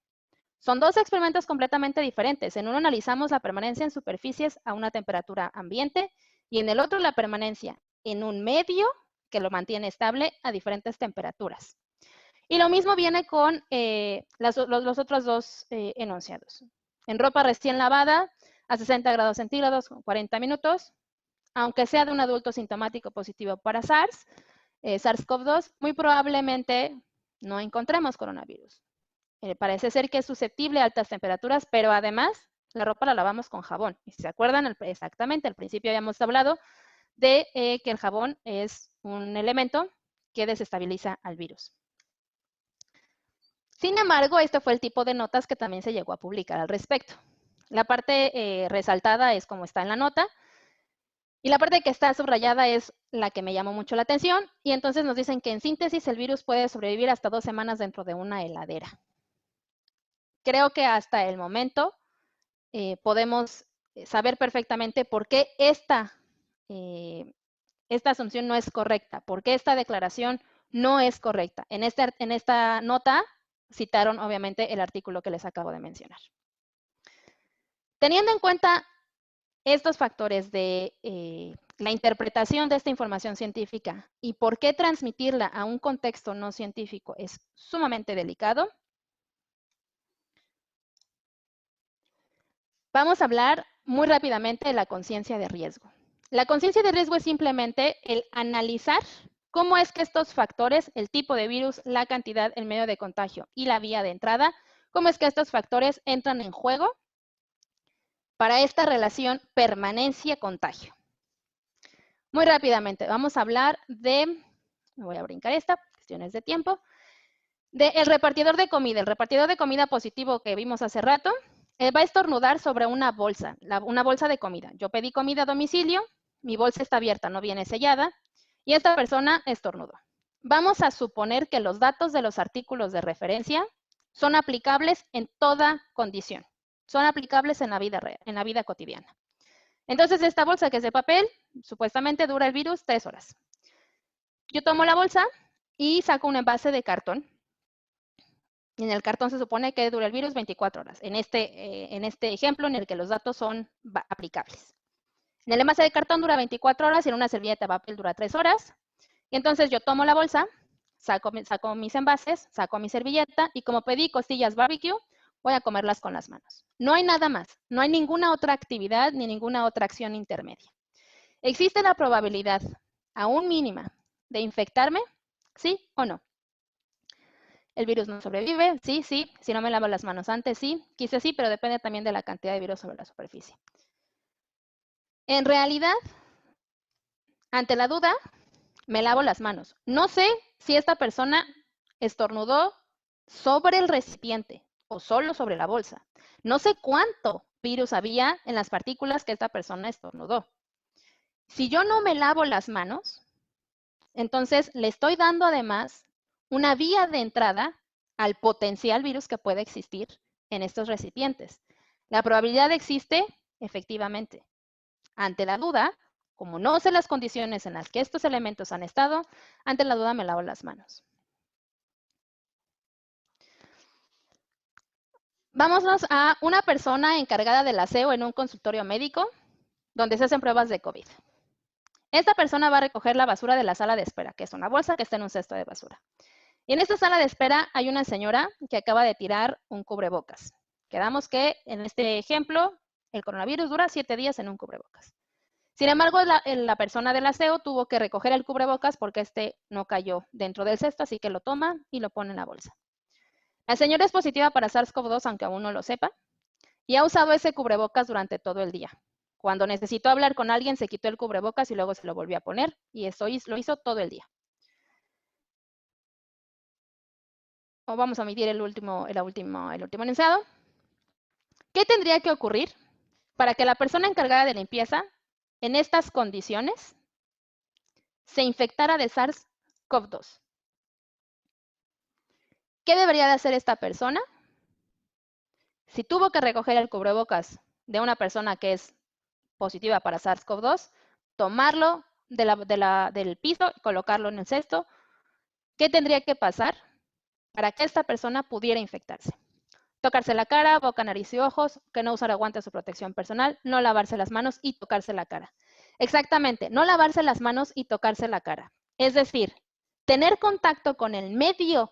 Son 2 experimentos completamente diferentes. En uno analizamos la permanencia en superficies a una temperatura ambiente y en el otro la permanencia en un medio que lo mantiene estable a diferentes temperaturas. Y lo mismo viene con los otros 2 enunciados. En ropa recién lavada a 60 grados centígrados, 40 minutos, aunque sea de un adulto sintomático positivo para SARS-CoV-2, muy probablemente no encontremos coronavirus. Parece ser que es susceptible a altas temperaturas, pero además la ropa la lavamos con jabón. Y si se acuerdan, exactamente, al principio habíamos hablado de que el jabón es un elemento que desestabiliza al virus. Sin embargo, este fue el tipo de notas que también se llegó a publicar al respecto. La parte resaltada es como está en la nota, y la parte que está subrayada es la que me llamó mucho la atención, y entonces nos dicen que en síntesis el virus puede sobrevivir hasta 2 semanas dentro de una heladera. creo que hasta el momento podemos saber perfectamente por qué esta asunción no es correcta, por qué esta declaración no es correcta. En esta nota citaron, obviamente, el artículo que les acabo de mencionar. Teniendo en cuenta estos factores de la interpretación de esta información científica y por qué transmitirla a un contexto no científico es sumamente delicado, vamos a hablar muy rápidamente de la conciencia de riesgo. La conciencia de riesgo es simplemente el analizar cómo es que estos factores, el tipo de virus, la cantidad, el medio de contagio y la vía de entrada, cómo es que estos factores entran en juego para esta relación permanencia-contagio. Muy rápidamente, vamos a hablar de, me voy a brincar esta, cuestiones de tiempo, del repartidor de comida. El repartidor de comida positivo que vimos hace rato, va a estornudar sobre una bolsa de comida. Yo pedí comida a domicilio, mi bolsa está abierta, no viene sellada, y esta persona estornudó. Vamos a suponer que los datos de los artículos de referencia son aplicables en toda condición. Son aplicables en la vida real, en la vida cotidiana. Entonces, esta bolsa que es de papel, supuestamente dura el virus 3 horas. Yo tomo la bolsa y saco un envase de cartón. Y en el cartón se supone que dura el virus 24 horas. En este ejemplo, en el que los datos son aplicables. En el envase de cartón dura 24 horas y en una servilleta de papel dura 3 horas. Y entonces yo tomo la bolsa, saco mis envases, saco mi servilleta y como pedí costillas barbecue, voy a comerlas con las manos. No hay nada más, no hay ninguna otra actividad ni ninguna otra acción intermedia. ¿Existe la probabilidad, aún mínima, de infectarme? ¿Sí o no? ¿El virus no sobrevive? Sí, sí. Si no me lavo las manos antes, sí. Quizás sí, pero depende también de la cantidad de virus sobre la superficie. En realidad, ante la duda, me lavo las manos. No sé si esta persona estornudó sobre el recipiente o solo sobre la bolsa. No sé cuánto virus había en las partículas que esta persona estornudó. Si yo no me lavo las manos, entonces le estoy dando además una vía de entrada al potencial virus que puede existir en estos recipientes. La probabilidad existe, efectivamente. Ante la duda, como no sé las condiciones en las que estos elementos han estado, ante la duda me lavo las manos. Vámonos a una persona encargada del aseo en un consultorio médico donde se hacen pruebas de COVID. Esta persona va a recoger la basura de la sala de espera, que es una bolsa que está en un cesto de basura. Y en esta sala de espera hay una señora que acaba de tirar un cubrebocas. Quedamos que en este ejemplo el coronavirus dura 7 días en un cubrebocas. Sin embargo, la persona del aseo tuvo que recoger el cubrebocas porque este no cayó dentro del cesto, así que lo toma y lo pone en la bolsa. La señora es positiva para SARS-CoV-2, aunque aún no lo sepa, y ha usado ese cubrebocas durante todo el día. Cuando necesitó hablar con alguien, se quitó el cubrebocas y luego se lo volvió a poner, y eso lo hizo todo el día. O vamos a omitir el último enunciado. ¿Qué tendría que ocurrir para que la persona encargada de limpieza, en estas condiciones, se infectara de SARS-CoV-2? ¿Qué debería de hacer esta persona? Si tuvo que recoger el cubrebocas de una persona que es positiva para SARS-CoV-2, tomarlo del piso y colocarlo en el cesto. ¿Qué tendría que pasar para que esta persona pudiera infectarse? Tocarse la cara, boca, nariz y ojos, que no usara guantes o protección personal, no lavarse las manos y tocarse la cara. Exactamente, no lavarse las manos y tocarse la cara. Es decir, tener contacto con el medio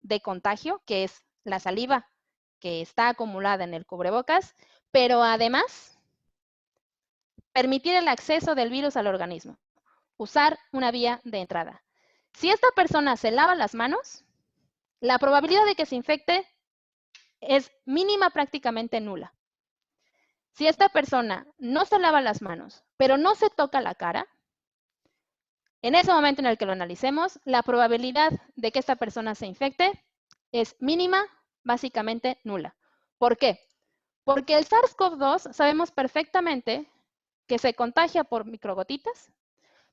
de contagio, que es la saliva que está acumulada en el cubrebocas, pero además permitir el acceso del virus al organismo. Usar una vía de entrada. Si esta persona se lava las manos, la probabilidad de que se infecte es mínima, prácticamente nula. Si esta persona no se lava las manos, pero no se toca la cara, en ese momento en el que lo analicemos, la probabilidad de que esta persona se infecte es mínima, básicamente nula. ¿Por qué? Porque el SARS-CoV-2 sabemos perfectamente que se contagia por microgotitas,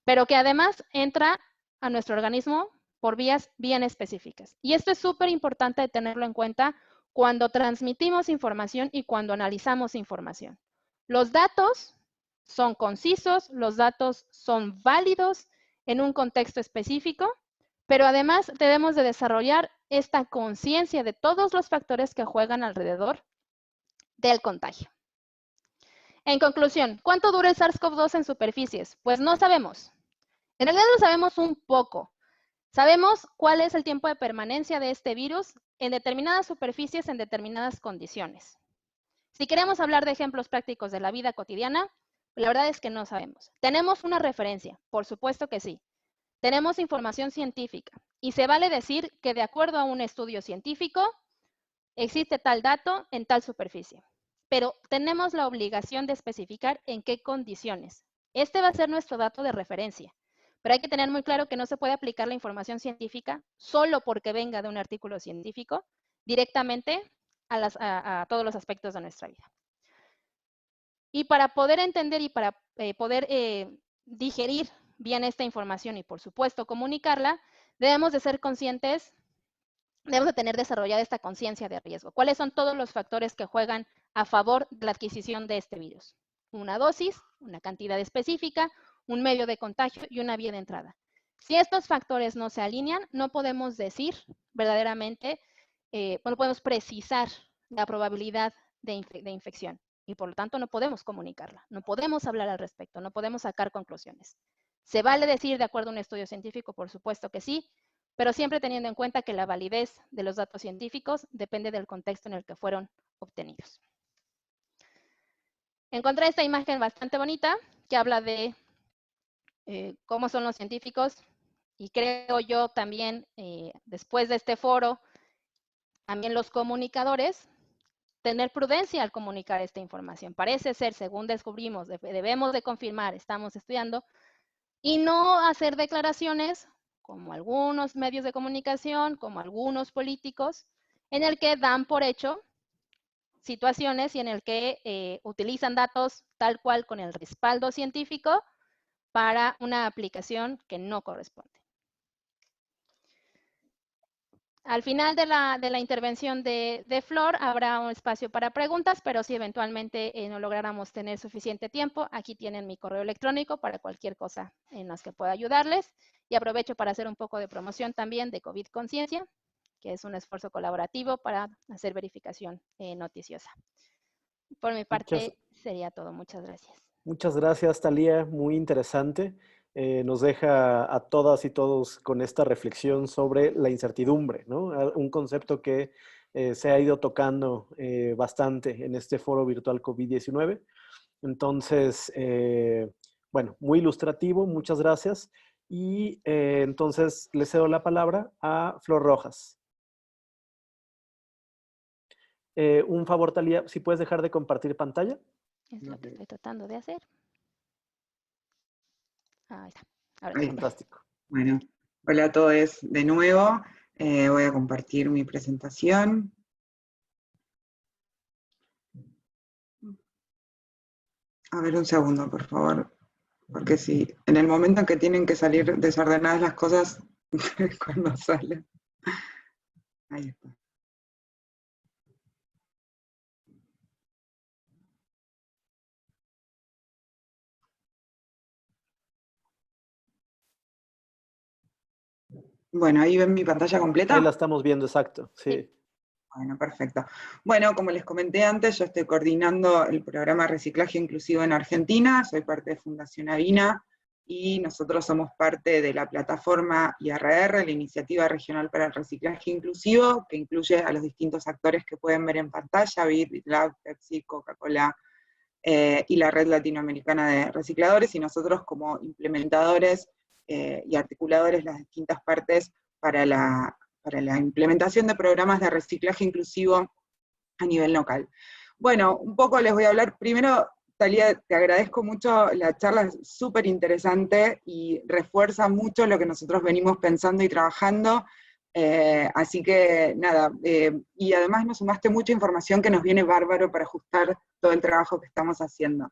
pero que además entra a nuestro organismo por vías bien específicas. Y esto es súper importante tenerlo en cuenta cuando transmitimos información y cuando analizamos información. Los datos son concisos, los datos son válidos en un contexto específico, pero además debemos de desarrollar esta conciencia de todos los factores que juegan alrededor del contagio. En conclusión, ¿cuánto dura el SARS-CoV-2 en superficies? Pues no sabemos. En realidad lo sabemos un poco. Sabemos cuál es el tiempo de permanencia de este virus en determinadas superficies, en determinadas condiciones. Si queremos hablar de ejemplos prácticos de la vida cotidiana, la verdad es que no sabemos. ¿Tenemos una referencia? Por supuesto que sí. Tenemos información científica y se vale decir que de acuerdo a un estudio científico, existe tal dato en tal superficie. Pero tenemos la obligación de especificar en qué condiciones. Este va a ser nuestro dato de referencia. Pero hay que tener muy claro que no se puede aplicar la información científica solo porque venga de un artículo científico directamente a todos los aspectos de nuestra vida. Y para poder entender y para poder digerir bien esta información y, por supuesto, comunicarla, debemos de ser conscientes, debemos de tener desarrollada esta conciencia de riesgo. ¿Cuáles son todos los factores que juegan a favor de la adquisición de este virus? Una dosis, una cantidad específica, un medio de contagio y una vía de entrada. Si estos factores no se alinean, no podemos decir verdaderamente, no podemos precisar la probabilidad de infección y por lo tanto no podemos comunicarla, no podemos hablar al respecto, no podemos sacar conclusiones. ¿Se vale decir de acuerdo a un estudio científico? Por supuesto que sí, pero siempre teniendo en cuenta que la validez de los datos científicos depende del contexto en el que fueron obtenidos. Encontré esta imagen bastante bonita que habla de cómo son los científicos y creo yo también, después de este foro, también los comunicadores, tener prudencia al comunicar esta información. Parece ser, según descubrimos, debemos de confirmar, estamos estudiando, y no hacer declaraciones, como algunos medios de comunicación, como algunos políticos, en el que dan por hecho situaciones y en el que utilizan datos tal cual con el respaldo científico para una aplicación que no corresponde. Al final de la intervención de Flor habrá un espacio para preguntas, pero si eventualmente no lográramos tener suficiente tiempo, aquí tienen mi correo electrónico para cualquier cosa en las que pueda ayudarles. Y aprovecho para hacer un poco de promoción también de COVID Conciencia, que es un esfuerzo colaborativo para hacer verificación noticiosa. Por mi parte sería todo. Muchas gracias. Muchas gracias, Thalía. Muy interesante. Nos deja a todas y todos con esta reflexión sobre la incertidumbre, ¿no? Un concepto que se ha ido tocando bastante en este foro virtual COVID-19. Entonces, bueno, muy ilustrativo, muchas gracias. Y entonces le cedo la palabra a Flor Rojas. Un favor, Thalía, si puedes dejar de compartir pantalla. Es lo que estoy tratando de hacer. Ahí está. Ahora sí. Fantástico. Bueno, hola a todos de nuevo. Voy a compartir mi presentación. A ver, un segundo, por favor. Porque si en el momento en que tienen que salir desordenadas las cosas, cuando salen. Ahí está. Bueno, ahí ven mi pantalla completa. Ahí la estamos viendo, exacto, sí. Bueno, perfecto. Bueno, como les comenté antes, yo estoy coordinando el programa Reciclaje Inclusivo en Argentina, soy parte de Fundación Avina, y nosotros somos parte de la plataforma IRR, la Iniciativa Regional para el Reciclaje Inclusivo, que incluye a los distintos actores que pueden ver en pantalla, BitLab, Pepsi, Coca-Cola, y la Red Latinoamericana de Recicladores, y nosotros como implementadores y articuladores las distintas partes para la implementación de programas de reciclaje inclusivo a nivel local. Bueno, un poco les voy a hablar, primero, Thalía, te agradezco mucho, la charla es súper interesante y refuerza mucho lo que nosotros venimos pensando y trabajando, así que nada, y además nos sumaste mucha información que nos viene bárbaro para ajustar todo el trabajo que estamos haciendo.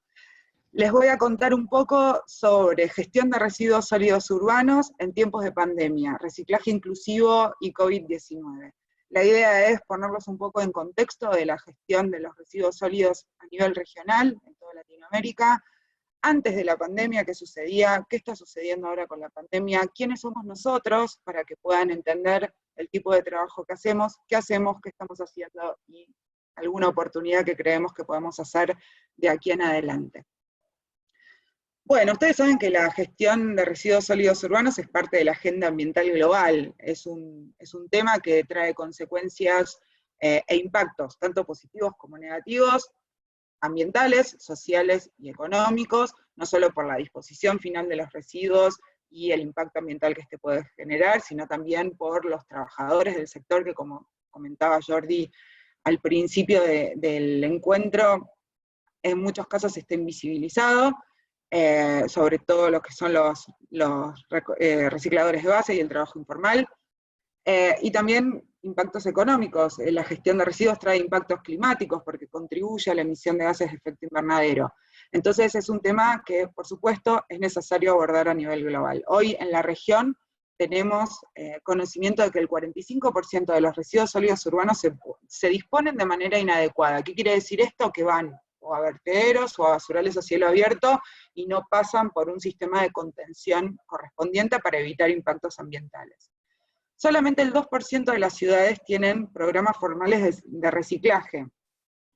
Les voy a contar un poco sobre gestión de residuos sólidos urbanos en tiempos de pandemia, reciclaje inclusivo y COVID-19. La idea es ponerlos un poco en contexto de la gestión de los residuos sólidos a nivel regional, en toda Latinoamérica, antes de la pandemia, qué sucedía, qué está sucediendo ahora con la pandemia, quiénes somos nosotros, para que puedan entender el tipo de trabajo que hacemos, qué estamos haciendo, y alguna oportunidad que creemos que podemos hacer de aquí en adelante. Bueno, ustedes saben que la gestión de residuos sólidos urbanos es parte de la agenda ambiental global. Es un tema que trae consecuencias e impactos, tanto positivos como negativos, ambientales, sociales y económicos, no solo por la disposición final de los residuos y el impacto ambiental que este puede generar, sino también por los trabajadores del sector, que como comentaba Jordi al principio del encuentro, en muchos casos está invisibilizado, sobre todo lo que son los recicladores de base y el trabajo informal, y también impactos económicos. La gestión de residuos trae impactos climáticos porque contribuye a la emisión de gases de efecto invernadero. Entonces es un tema que, por supuesto, es necesario abordar a nivel global. Hoy en la región tenemos conocimiento de que el 45% de los residuos sólidos urbanos se disponen de manera inadecuada. ¿Qué quiere decir esto? Que van o a vertederos o a basurales a cielo abierto y no pasan por un sistema de contención correspondiente para evitar impactos ambientales. Solamente el 2% de las ciudades tienen programas formales de reciclaje.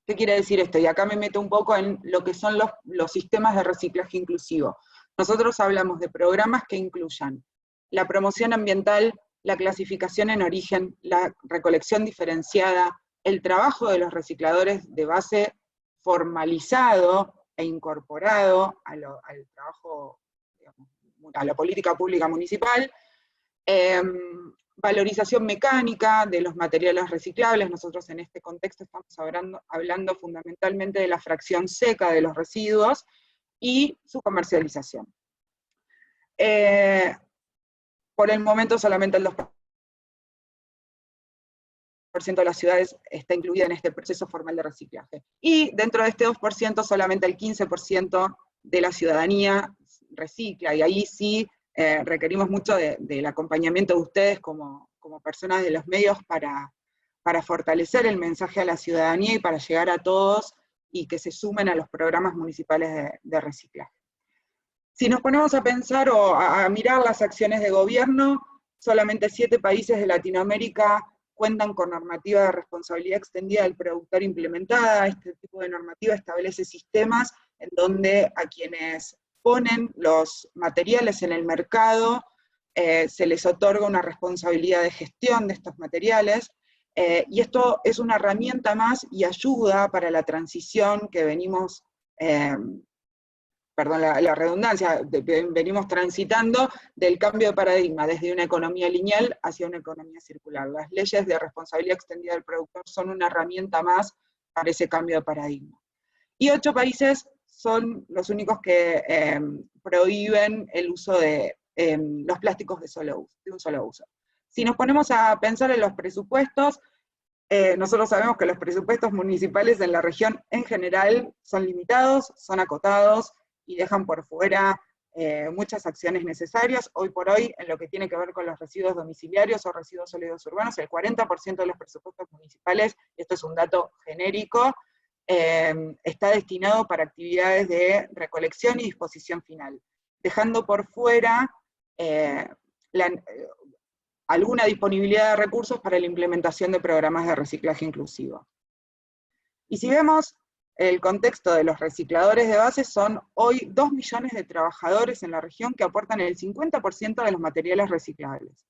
¿Qué quiere decir esto? Y acá me meto un poco en lo que son los sistemas de reciclaje inclusivo. Nosotros hablamos de programas que incluyan la promoción ambiental, la clasificación en origen, la recolección diferenciada, el trabajo de los recicladores de base formalizado e incorporado al trabajo, digamos, a la política pública municipal, valorización mecánica de los materiales reciclables. Nosotros en este contexto estamos hablando fundamentalmente de la fracción seca de los residuos y su comercialización. Por el momento solamente el 2% de las ciudades está incluida en este proceso formal de reciclaje. Y dentro de este 2% solamente el 15% de la ciudadanía recicla, y ahí sí requerimos mucho del acompañamiento de ustedes como personas de los medios para fortalecer el mensaje a la ciudadanía y para llegar a todos y que se sumen a los programas municipales de reciclaje. Si nos ponemos a pensar o a mirar las acciones de gobierno, solamente 7 países de Latinoamérica cuentan con normativa de responsabilidad extendida del productor implementada. Este tipo de normativa establece sistemas en donde a quienes ponen los materiales en el mercado se les otorga una responsabilidad de gestión de estos materiales, y esto es una herramienta más y ayuda para la transición que venimos, perdón la redundancia, venimos transitando del cambio de paradigma desde una economía lineal hacia una economía circular. Las leyes de responsabilidad extendida del productor son una herramienta más para ese cambio de paradigma. Y 8 países son los únicos que prohíben el uso de los plásticos de un solo uso. Si nos ponemos a pensar en los presupuestos, nosotros sabemos que los presupuestos municipales en la región en general son limitados, son acotados, y dejan por fuera muchas acciones necesarias. Hoy por hoy, en lo que tiene que ver con los residuos domiciliarios o residuos sólidos urbanos, el 40% de los presupuestos municipales, esto es un dato genérico, está destinado para actividades de recolección y disposición final, dejando por fuera alguna disponibilidad de recursos para la implementación de programas de reciclaje inclusivo. Y si vemos el contexto de los recicladores de base, son hoy 2 millones de trabajadores en la región que aportan el 50% de los materiales reciclables.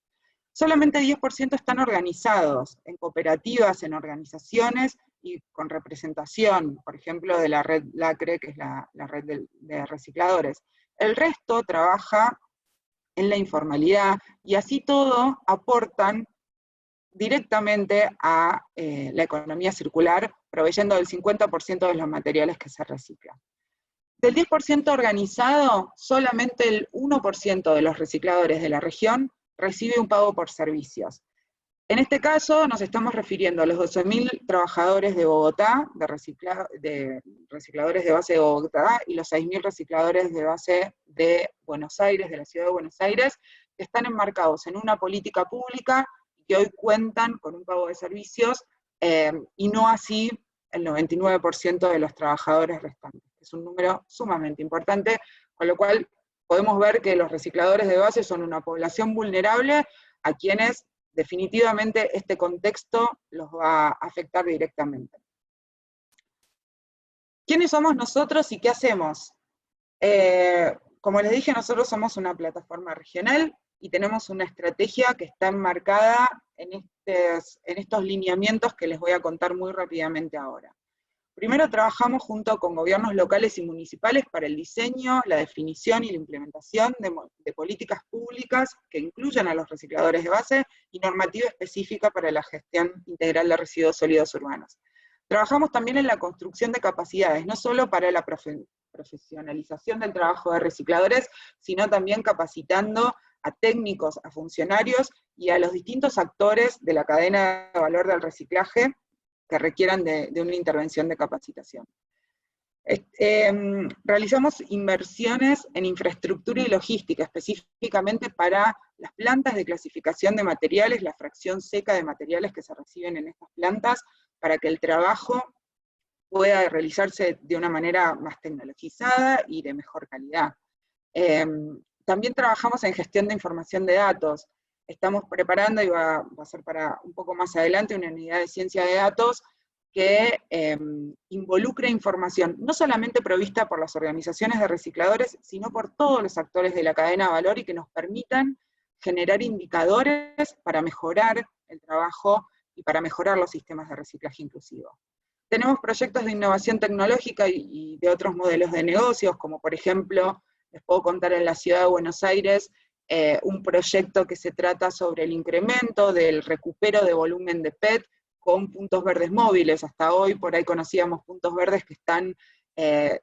Solamente 10% están organizados en cooperativas, en organizaciones y con representación, por ejemplo, de la red LACRE, que es la red de recicladores. El resto trabaja en la informalidad, y así todo aportan directamente a la economía circular, proveyendo del 50% de los materiales que se reciclan. Del 10% organizado, solamente el 1% de los recicladores de la región recibe un pago por servicios. En este caso nos estamos refiriendo a los 12.000 trabajadores de Bogotá, de recicladores de base de Bogotá, y los 6.000 recicladores de base de Buenos Aires, de la ciudad de Buenos Aires, que están enmarcados en una política pública que hoy cuentan con un pago de servicios, y no así el 99% de los trabajadores restantes. Es un número sumamente importante, con lo cual podemos ver que los recicladores de base son una población vulnerable a quienes definitivamente este contexto los va a afectar directamente. ¿Quiénes somos nosotros y qué hacemos? Como les dije, nosotros somos una plataforma regional y tenemos una estrategia que está enmarcada en estos lineamientos que les voy a contar muy rápidamente ahora. Primero, trabajamos junto con gobiernos locales y municipales para el diseño, la definición y la implementación de políticas públicas que incluyan a los recicladores de base y normativa específica para la gestión integral de residuos sólidos urbanos. Trabajamos también en la construcción de capacidades, no solo para la profesionalización del trabajo de recicladores, sino también capacitando a técnicos, a funcionarios y a los distintos actores de la cadena de valor del reciclaje que requieran de una intervención de capacitación. Realizamos inversiones en infraestructura y logística, específicamente para las plantas de clasificación de materiales, la fracción seca de materiales que se reciben en estas plantas, para que el trabajo pueda realizarse de una manera más tecnologizada y de mejor calidad. También trabajamos en gestión de información de datos. Estamos preparando, y va a ser para un poco más adelante, una unidad de ciencia de datos que involucre información, no solamente provista por las organizaciones de recicladores, sino por todos los actores de la cadena de valor, y que nos permitan generar indicadores para mejorar el trabajo y para mejorar los sistemas de reciclaje inclusivo. Tenemos proyectos de innovación tecnológica y de otros modelos de negocios, como por ejemplo, les puedo contar en la ciudad de Buenos Aires, un proyecto que se trata sobre el incremento del recupero de volumen de PET con puntos verdes móviles. Hasta hoy por ahí conocíamos puntos verdes que están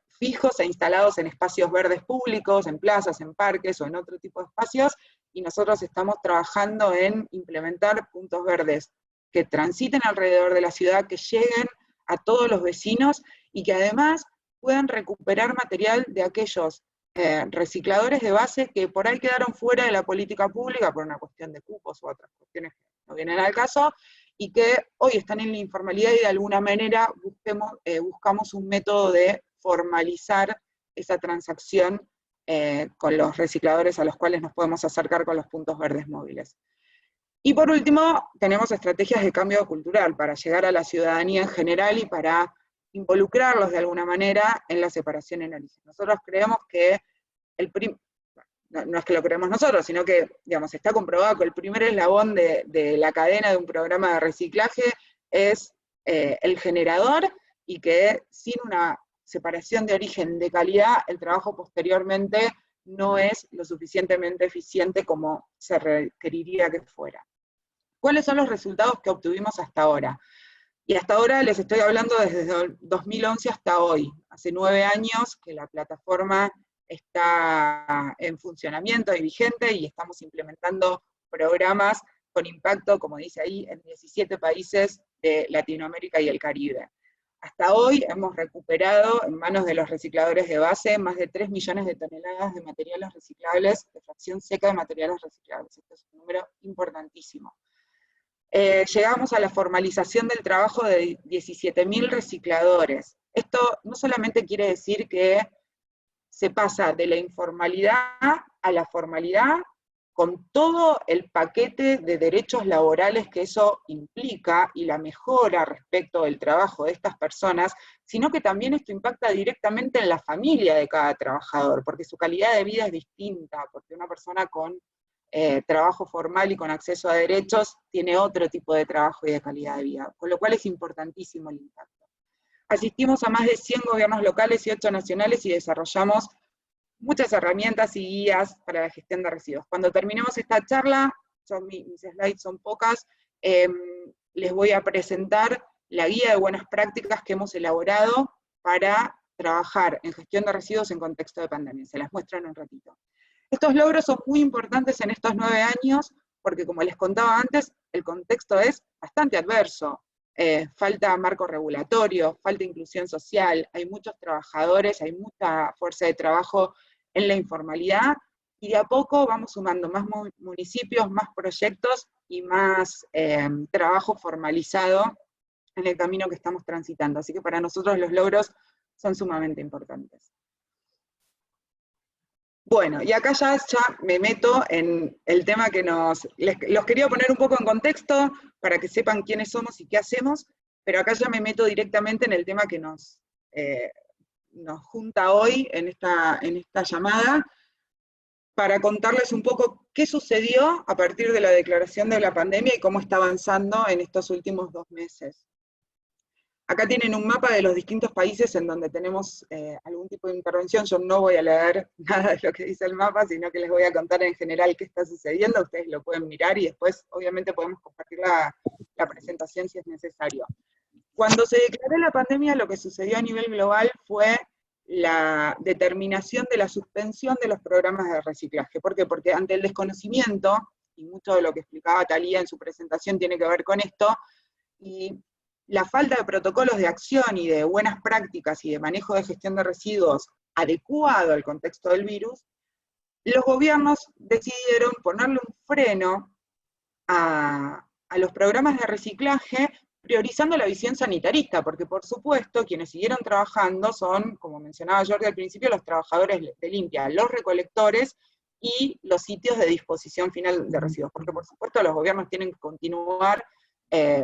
fijos e instalados en espacios verdes públicos, en plazas, en parques o en otro tipo de espacios, y nosotros estamos trabajando en implementar puntos verdes que transiten alrededor de la ciudad, que lleguen a todos los vecinos, y que además puedan recuperar material de aquellos recicladores de base que por ahí quedaron fuera de la política pública por una cuestión de cupos u otras cuestiones que no vienen al caso, y que hoy están en la informalidad, y de alguna manera buscamos un método de formalizar esa transacción con los recicladores a los cuales nos podemos acercar con los puntos verdes móviles. Y por último, tenemos estrategias de cambio cultural para llegar a la ciudadanía en general y para involucrarlos de alguna manera en la separación en origen. Nosotros creemos que no es que lo creemos nosotros, sino que, digamos, está comprobado que el primer eslabón de la cadena de un programa de reciclaje es el generador, y que sin una separación de origen de calidad, el trabajo posteriormente no es lo suficientemente eficiente como se requeriría que fuera. ¿Cuáles son los resultados que obtuvimos hasta ahora? Y hasta ahora les estoy hablando desde 2011 hasta hoy. Hace 9 años que la plataforma está en funcionamiento y vigente, y estamos implementando programas con impacto, como dice ahí, en 17 países de Latinoamérica y el Caribe. Hasta hoy hemos recuperado en manos de los recicladores de base más de 3 millones de toneladas de materiales reciclables, de fracción seca de materiales reciclables. Este es un número importantísimo. Llegamos a la formalización del trabajo de 17.000 recicladores. Esto no solamente quiere decir que se pasa de la informalidad a la formalidad, con todo el paquete de derechos laborales que eso implica, y la mejora respecto del trabajo de estas personas, sino que también esto impacta directamente en la familia de cada trabajador, porque su calidad de vida es distinta, porque una persona con trabajo formal y con acceso a derechos tiene otro tipo de trabajo y de calidad de vida, con lo cual es importantísimo el impacto. Asistimos a más de 100 gobiernos locales y 8 nacionales, y desarrollamos muchas herramientas y guías para la gestión de residuos. Cuando terminemos esta charla, mis slides son pocas, les voy a presentar la guía de buenas prácticas que hemos elaborado para trabajar en gestión de residuos en contexto de pandemia. Se las muestro en un ratito. Estos logros son muy importantes en estos 9 años, porque como les contaba antes, el contexto es bastante adverso. Falta marco regulatorio, falta inclusión social, hay muchos trabajadores, hay mucha fuerza de trabajo en la informalidad, y de a poco vamos sumando más municipios, más proyectos y más trabajo formalizado en el camino que estamos transitando. Así que para nosotros los logros son sumamente importantes. Bueno, y acá ya me meto en el tema que los quería poner un poco en contexto, para que sepan quiénes somos y qué hacemos, pero acá ya me meto directamente en el tema que nos junta hoy en esta llamada, para contarles un poco qué sucedió a partir de la declaración de la pandemia y cómo está avanzando en estos últimos 2 meses. Acá tienen un mapa de los distintos países en donde tenemos algún tipo de intervención. Yo no voy a leer nada de lo que dice el mapa, sino que les voy a contar en general qué está sucediendo. Ustedes lo pueden mirar y después, obviamente, podemos compartir la presentación si es necesario. Cuando se declaró la pandemia, lo que sucedió a nivel global fue la determinación de la suspensión de los programas de reciclaje. ¿Por qué? Porque ante el desconocimiento, y mucho de lo que explicaba Talía en su presentación tiene que ver con esto, y la falta de protocolos de acción y de buenas prácticas y de manejo de gestión de residuos adecuado al contexto del virus, los gobiernos decidieron ponerle un freno a los programas de reciclaje, priorizando la visión sanitarista, porque por supuesto quienes siguieron trabajando son, como mencionaba Jordi al principio, los trabajadores de limpia, los recolectores y los sitios de disposición final de residuos, porque por supuesto los gobiernos tienen que continuar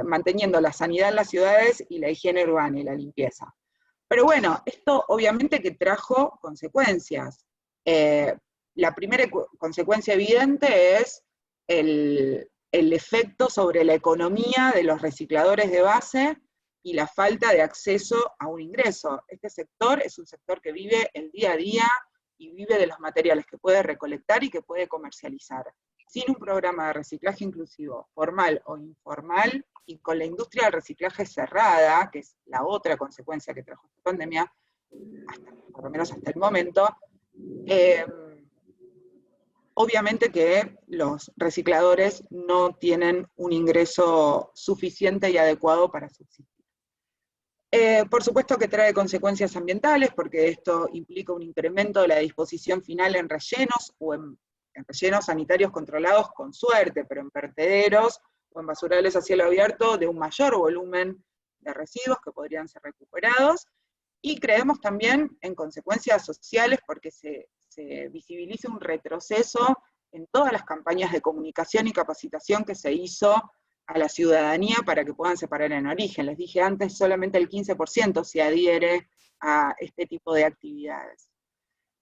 manteniendo la sanidad en las ciudades y la higiene urbana y la limpieza. Pero bueno, esto obviamente que trajo consecuencias. La primera consecuencia evidente es el efecto sobre la economía de los recicladores de base y la falta de acceso a un ingreso. Este sector es un sector que vive el día a día y vive de los materiales que puede recolectar y que puede comercializar. Sin un programa de reciclaje inclusivo, formal o informal, y con la industria del reciclaje cerrada, que es la otra consecuencia que trajo esta pandemia, por lo menos hasta el momento, obviamente que los recicladores no tienen un ingreso suficiente y adecuado para subsistir. Por supuesto que trae consecuencias ambientales, porque esto implica un incremento de la disposición final en rellenos, o en rellenos sanitarios controlados con suerte, pero en vertederos o en basurales a cielo abierto de un mayor volumen de residuos que podrían ser recuperados, y creemos también en consecuencias sociales, porque se visibiliza un retroceso en todas las campañas de comunicación y capacitación que se hizo a la ciudadanía para que puedan separar en origen. Les dije antes, solamente el 15% se adhiere a este tipo de actividades.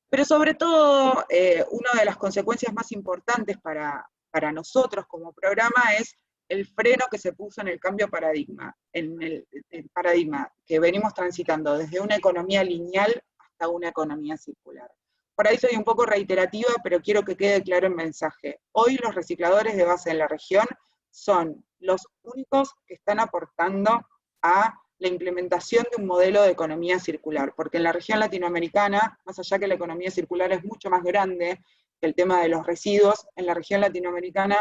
Pero sobre todo, una de las consecuencias más importantes para nosotros como programa es el freno que se puso en el cambio de paradigma, en el paradigma que venimos transitando desde una economía lineal hasta una economía circular. Por ahí soy un poco reiterativa, pero quiero que quede claro el mensaje. Hoy los recicladores de base en la región son los únicos que están aportando a la implementación de un modelo de economía circular, porque en la región latinoamericana, más allá que la economía circular es mucho más grande que el tema de los residuos, en la región latinoamericana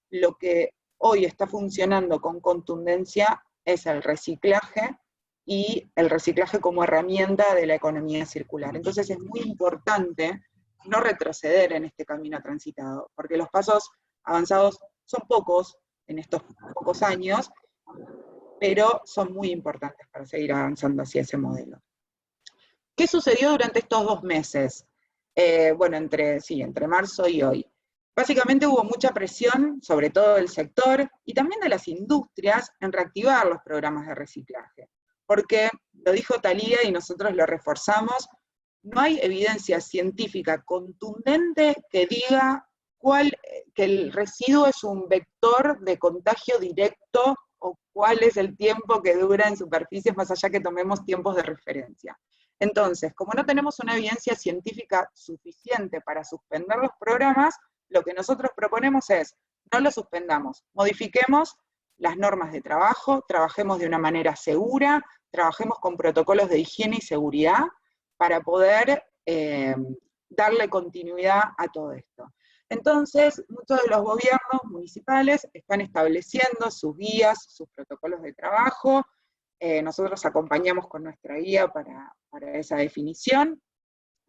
lo que hoy está funcionando con contundencia es el reciclaje, y el reciclaje como herramienta de la economía circular. Entonces es muy importante no retroceder en este camino transitado, porque los pasos avanzados son pocos en estos pocos años, pero son muy importantes para seguir avanzando hacia ese modelo. ¿Qué sucedió durante estos 2 meses? Bueno, entre marzo y hoy. Básicamente hubo mucha presión, sobre todo del sector, y también de las industrias, en reactivar los programas de reciclaje. Porque, lo dijo Talía y nosotros lo reforzamos, no hay evidencia científica contundente que diga que el residuo es un vector de contagio directo, o cuál es el tiempo que dura en superficies, más allá que tomemos tiempos de referencia. Entonces, como no tenemos una evidencia científica suficiente para suspender los programas, lo que nosotros proponemos es, no los suspendamos, modifiquemos las normas de trabajo, trabajemos de una manera segura, trabajemos con protocolos de higiene y seguridad para poder darle continuidad a todo esto. Entonces, muchos de los gobiernos municipales están estableciendo sus guías, sus protocolos de trabajo. Nosotros acompañamos con nuestra guía para esa definición.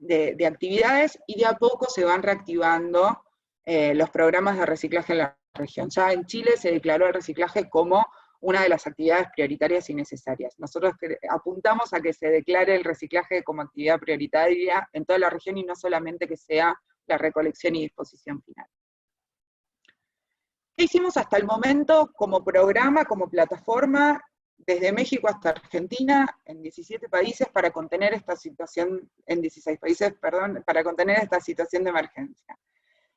de actividades, y de a poco se van reactivando los programas de reciclaje en la región. Ya en Chile se declaró el reciclaje como una de las actividades prioritarias y necesarias. Nosotros apuntamos a que se declare el reciclaje como actividad prioritaria en toda la región y no solamente que sea la recolección y disposición final. ¿Qué hicimos hasta el momento como programa, como plataforma, desde México hasta Argentina, en 17 países, para contener esta situación, en 16 países, perdón, para contener esta situación de emergencia?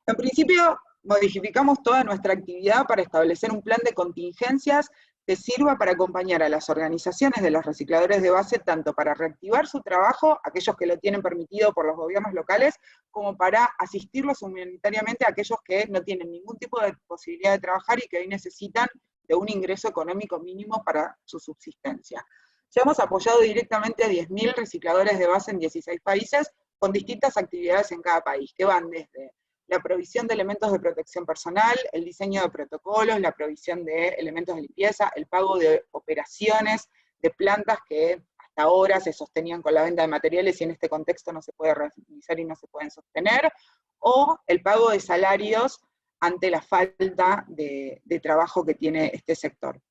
En principio, modificamos toda nuestra actividad para establecer un plan de contingencias que sirva para acompañar a las organizaciones de los recicladores de base, tanto para reactivar su trabajo, aquellos que lo tienen permitido por los gobiernos locales, como para asistirlos humanitariamente a aquellos que no tienen ningún tipo de posibilidad de trabajar y que hoy necesitan de un ingreso económico mínimo para su subsistencia. Ya hemos apoyado directamente a 10.000 recicladores de base en 16 países, con distintas actividades en cada país, que van desde la provisión de elementos de protección personal, el diseño de protocolos, la provisión de elementos de limpieza, el pago de operaciones de plantas que hasta ahora se sostenían con la venta de materiales y en este contexto no se puede realizar y no se pueden sostener, o el pago de salarios ante la falta de trabajo que tiene este sector.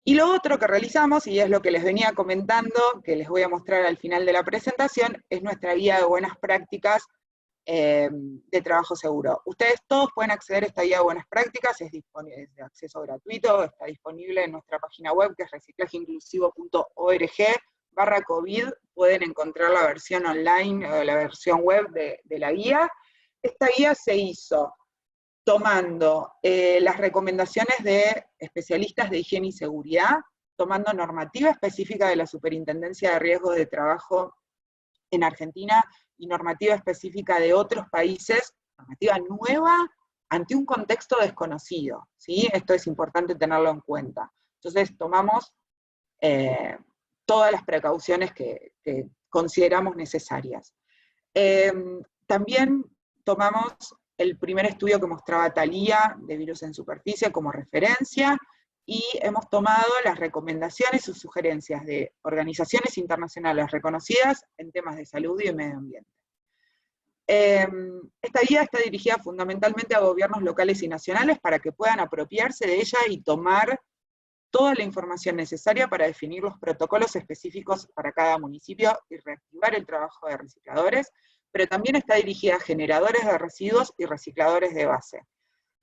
Y lo otro que realizamos, y es lo que les venía comentando, que les voy a mostrar al final de la presentación, es nuestra guía de buenas prácticas de trabajo seguro. Ustedes todos pueden acceder a esta guía de buenas prácticas, es de acceso gratuito, está disponible en nuestra página web, que es reciclajeinclusivo.org/COVID, pueden encontrar la versión online o la versión web de la guía. Esta guía se hizo tomando las recomendaciones de especialistas de higiene y seguridad, tomando normativa específica de la Superintendencia de Riesgos de Trabajo en Argentina, y normativa específica de otros países, normativa nueva ante un contexto desconocido, ¿sí? Esto es importante tenerlo en cuenta. Entonces tomamos todas las precauciones que consideramos necesarias. También tomamos el primer estudio que mostraba Thalía de virus en superficie como referencia, y hemos tomado las recomendaciones y sugerencias de organizaciones internacionales reconocidas en temas de salud y medio ambiente. Esta guía está dirigida fundamentalmente a gobiernos locales y nacionales para que puedan apropiarse de ella y tomar toda la información necesaria para definir los protocolos específicos para cada municipio y reactivar el trabajo de recicladores, pero también está dirigida a generadores de residuos y recicladores de base.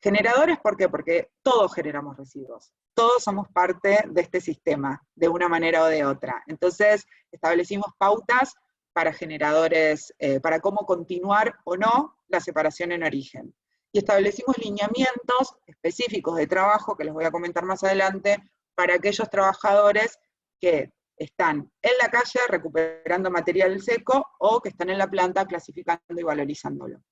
Generadores, ¿por qué? Porque todos generamos residuos, todos somos parte de este sistema, de una manera o de otra. Entonces, establecimos pautas para generadores, para cómo continuar o no la separación en origen. Y establecimos lineamientos específicos de trabajo, que les voy a comentar más adelante, para aquellos trabajadores que están en la calle recuperando material seco, o que están en la planta clasificando y valorizándolo.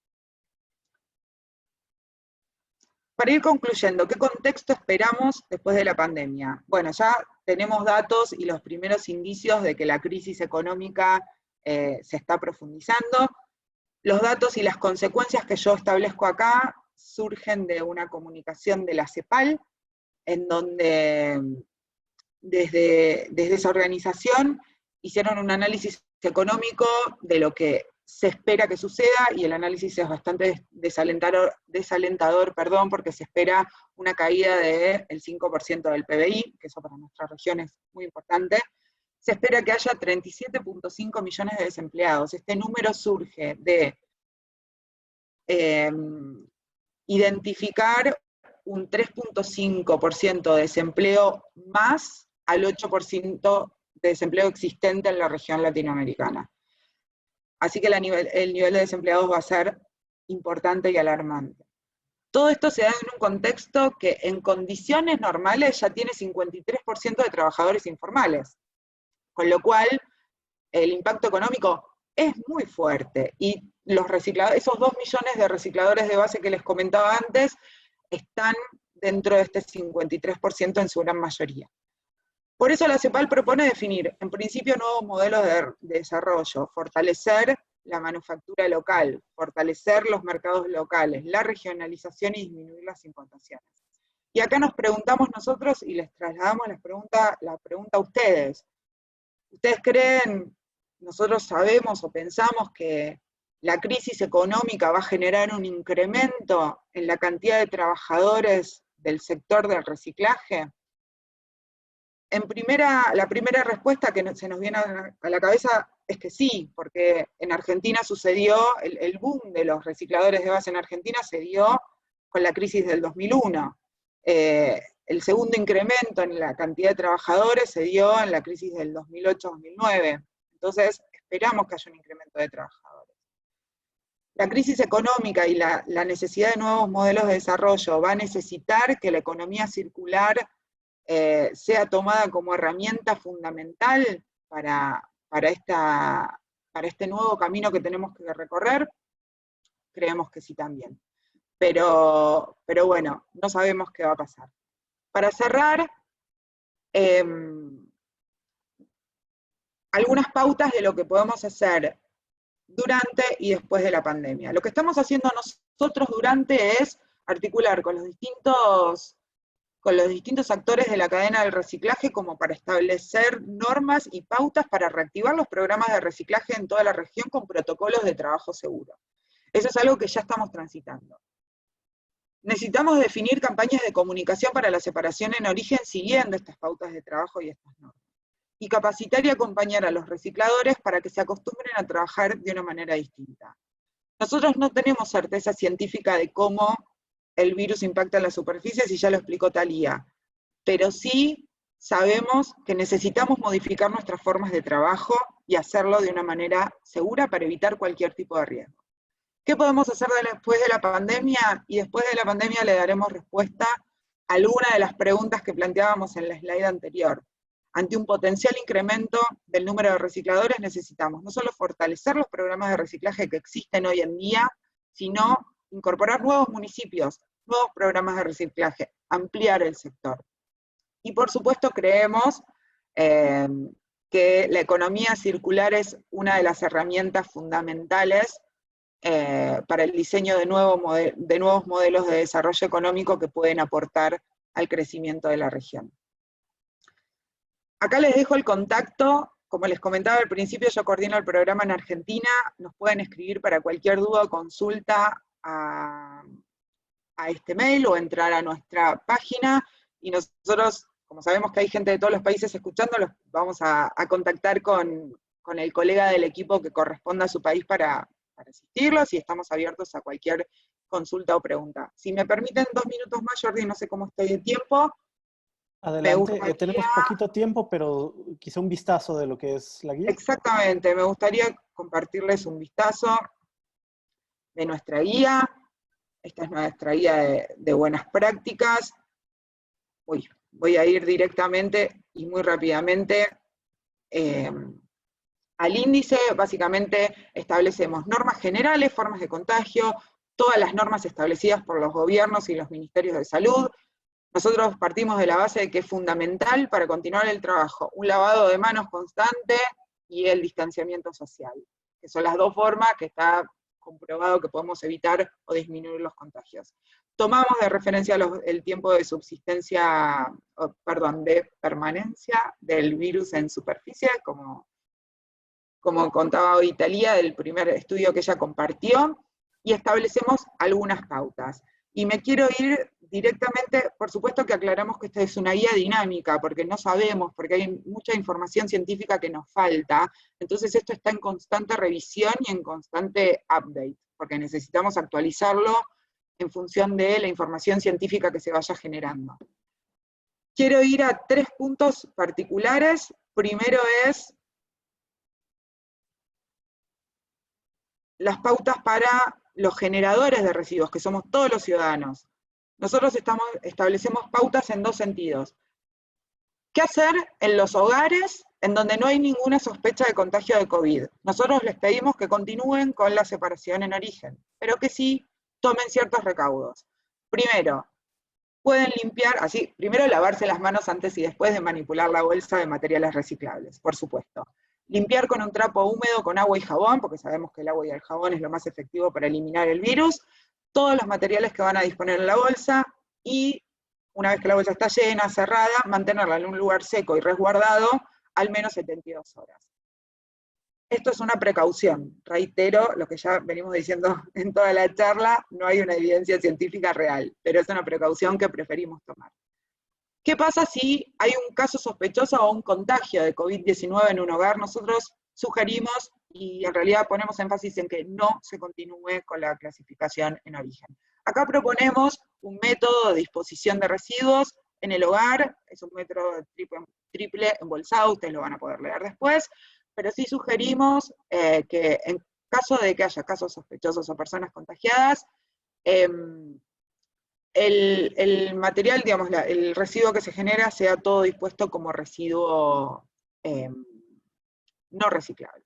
Para ir concluyendo, ¿qué contexto esperamos después de la pandemia? Bueno, ya tenemos datos y los primeros indicios de que la crisis económica se está profundizando. Los datos y las consecuencias que yo establezco acá surgen de una comunicación de la CEPAL, en donde desde esa organización hicieron un análisis económico de lo que se espera que suceda, y el análisis es bastante desalentador, porque se espera una caída del 5% del PBI, que eso para nuestra región es muy importante. Se espera que haya 37.5 millones de desempleados. Este número surge de identificar un 3.5% de desempleo más al 8% de desempleo existente en la región latinoamericana. Así que el nivel de desempleados va a ser importante y alarmante. Todo esto se da en un contexto que en condiciones normales ya tiene 53% de trabajadores informales, con lo cual el impacto económico es muy fuerte, y los recicladores, esos 2 millones de recicladores de base que les comentaba antes, están dentro de este 53% en su gran mayoría. Por eso la CEPAL propone definir, en principio, nuevos modelos de desarrollo, fortalecer la manufactura local, fortalecer los mercados locales, la regionalización y disminuir las importaciones. Y acá nos preguntamos nosotros y les trasladamos la pregunta a ustedes. ¿Ustedes creen nosotros sabemos o pensamos que la crisis económica va a generar un incremento en la cantidad de trabajadores del sector del reciclaje. La primera respuesta que se nos viene a la cabeza es que sí, porque en Argentina sucedió, el boom de los recicladores de base en Argentina se dio con la crisis del 2001. El segundo incremento en la cantidad de trabajadores se dio en la crisis del 2008-2009. Entonces, esperamos que haya un incremento de trabajadores. La crisis económica y la necesidad de nuevos modelos de desarrollo va a necesitar que la economía circular sea tomada como herramienta fundamental para este nuevo camino que tenemos que recorrer. Creemos que sí también. Pero bueno, no sabemos qué va a pasar. Para cerrar, algunas pautas de lo que podemos hacer durante y después de la pandemia. Lo que estamos haciendo nosotros durante es articular con los distintos actores de la cadena del reciclaje como para establecer normas y pautas para reactivar los programas de reciclaje en toda la región con protocolos de trabajo seguro. Eso es algo que ya estamos transitando. Necesitamos definir campañas de comunicación para la separación en origen siguiendo estas pautas de trabajo y estas normas. Y capacitar y acompañar a los recicladores para que se acostumbren a trabajar de una manera distinta. Nosotros no tenemos certeza científica de cómo el virus impacta en las superficies, y ya lo explicó Talía, pero sí sabemos que necesitamos modificar nuestras formas de trabajo y hacerlo de una manera segura para evitar cualquier tipo de riesgo. ¿Qué podemos hacer después de la pandemia? Y después de la pandemia le daremos respuesta a alguna de las preguntas que planteábamos en la slide anterior. Ante un potencial incremento del número de recicladores necesitamos no solo fortalecer los programas de reciclaje que existen hoy en día, sino incorporar nuevos municipios, nuevos programas de reciclaje, ampliar el sector. Y por supuesto creemos que la economía circular es una de las herramientas fundamentales para el diseño de nuevos modelos de desarrollo económico que pueden aportar al crecimiento de la región. Acá les dejo el contacto. Como les comentaba al principio, yo coordino el programa en Argentina. Nos pueden escribir para cualquier duda o consulta a este mail o entrar a nuestra página, y nosotros, como sabemos que hay gente de todos los países escuchando, los vamos a contactar con el colega del equipo que corresponda a su país para asistirlos, y estamos abiertos a cualquier consulta o pregunta. Si me permiten 2 minutos más, Jordi, no sé cómo estoy de tiempo. Adelante, tenemos poquito tiempo, pero quizá un vistazo de lo que es la guía. Exactamente, me gustaría compartirles un vistazo de nuestra guía. Esta es nuestra guía de buenas prácticas. Voy a ir directamente y muy rápidamente al índice. Básicamente establecemos normas generales, formas de contagio, todas las normas establecidas por los gobiernos y los ministerios de salud. Nosotros partimos de la base de que es fundamental para continuar el trabajo un lavado de manos constante y el distanciamiento social, que son las dos formas que está comprobado que podemos evitar o disminuir los contagios. Tomamos de referencia el tiempo de de permanencia del virus en superficie, como contaba hoy Talía, del primer estudio que ella compartió, y establecemos algunas pautas. Y me quiero ir directamente, por supuesto que aclaramos que esta es una guía dinámica, porque no sabemos, porque hay mucha información científica que nos falta, entonces esto está en constante revisión y en constante update, porque necesitamos actualizarlo en función de la información científica que se vaya generando. Quiero ir a 3 puntos particulares. Primero es las pautas para los generadores de residuos, que somos todos los ciudadanos. Nosotros establecemos pautas en 2 sentidos. ¿Qué hacer en los hogares en donde no hay ninguna sospecha de contagio de COVID? Nosotros les pedimos que continúen con la separación en origen, pero que sí tomen ciertos recaudos. Primero, pueden limpiar, primero lavarse las manos antes y después de manipular la bolsa de materiales reciclables, por supuesto. Limpiar con un trapo húmedo con agua y jabón, porque sabemos que el agua y el jabón es lo más efectivo para eliminar el virus, todos los materiales que van a disponer en la bolsa, y una vez que la bolsa está llena, cerrada, mantenerla en un lugar seco y resguardado al menos 72 horas. esto es una precaución. Reitero lo que ya venimos diciendo en toda la charla, no hay una evidencia científica real, pero es una precaución que preferimos tomar. ¿Qué pasa si hay un caso sospechoso o un contagio de COVID-19 en un hogar? Nosotros sugerimos, y en realidad ponemos énfasis en que no se continúe con la clasificación en origen. Acá proponemos un método de disposición de residuos en el hogar, es un método triple embolsado, ustedes lo van a poder leer después, pero sí sugerimos que en caso de que haya casos sospechosos o personas contagiadas, el material, digamos, el residuo que se genera sea todo dispuesto como residuo no reciclable.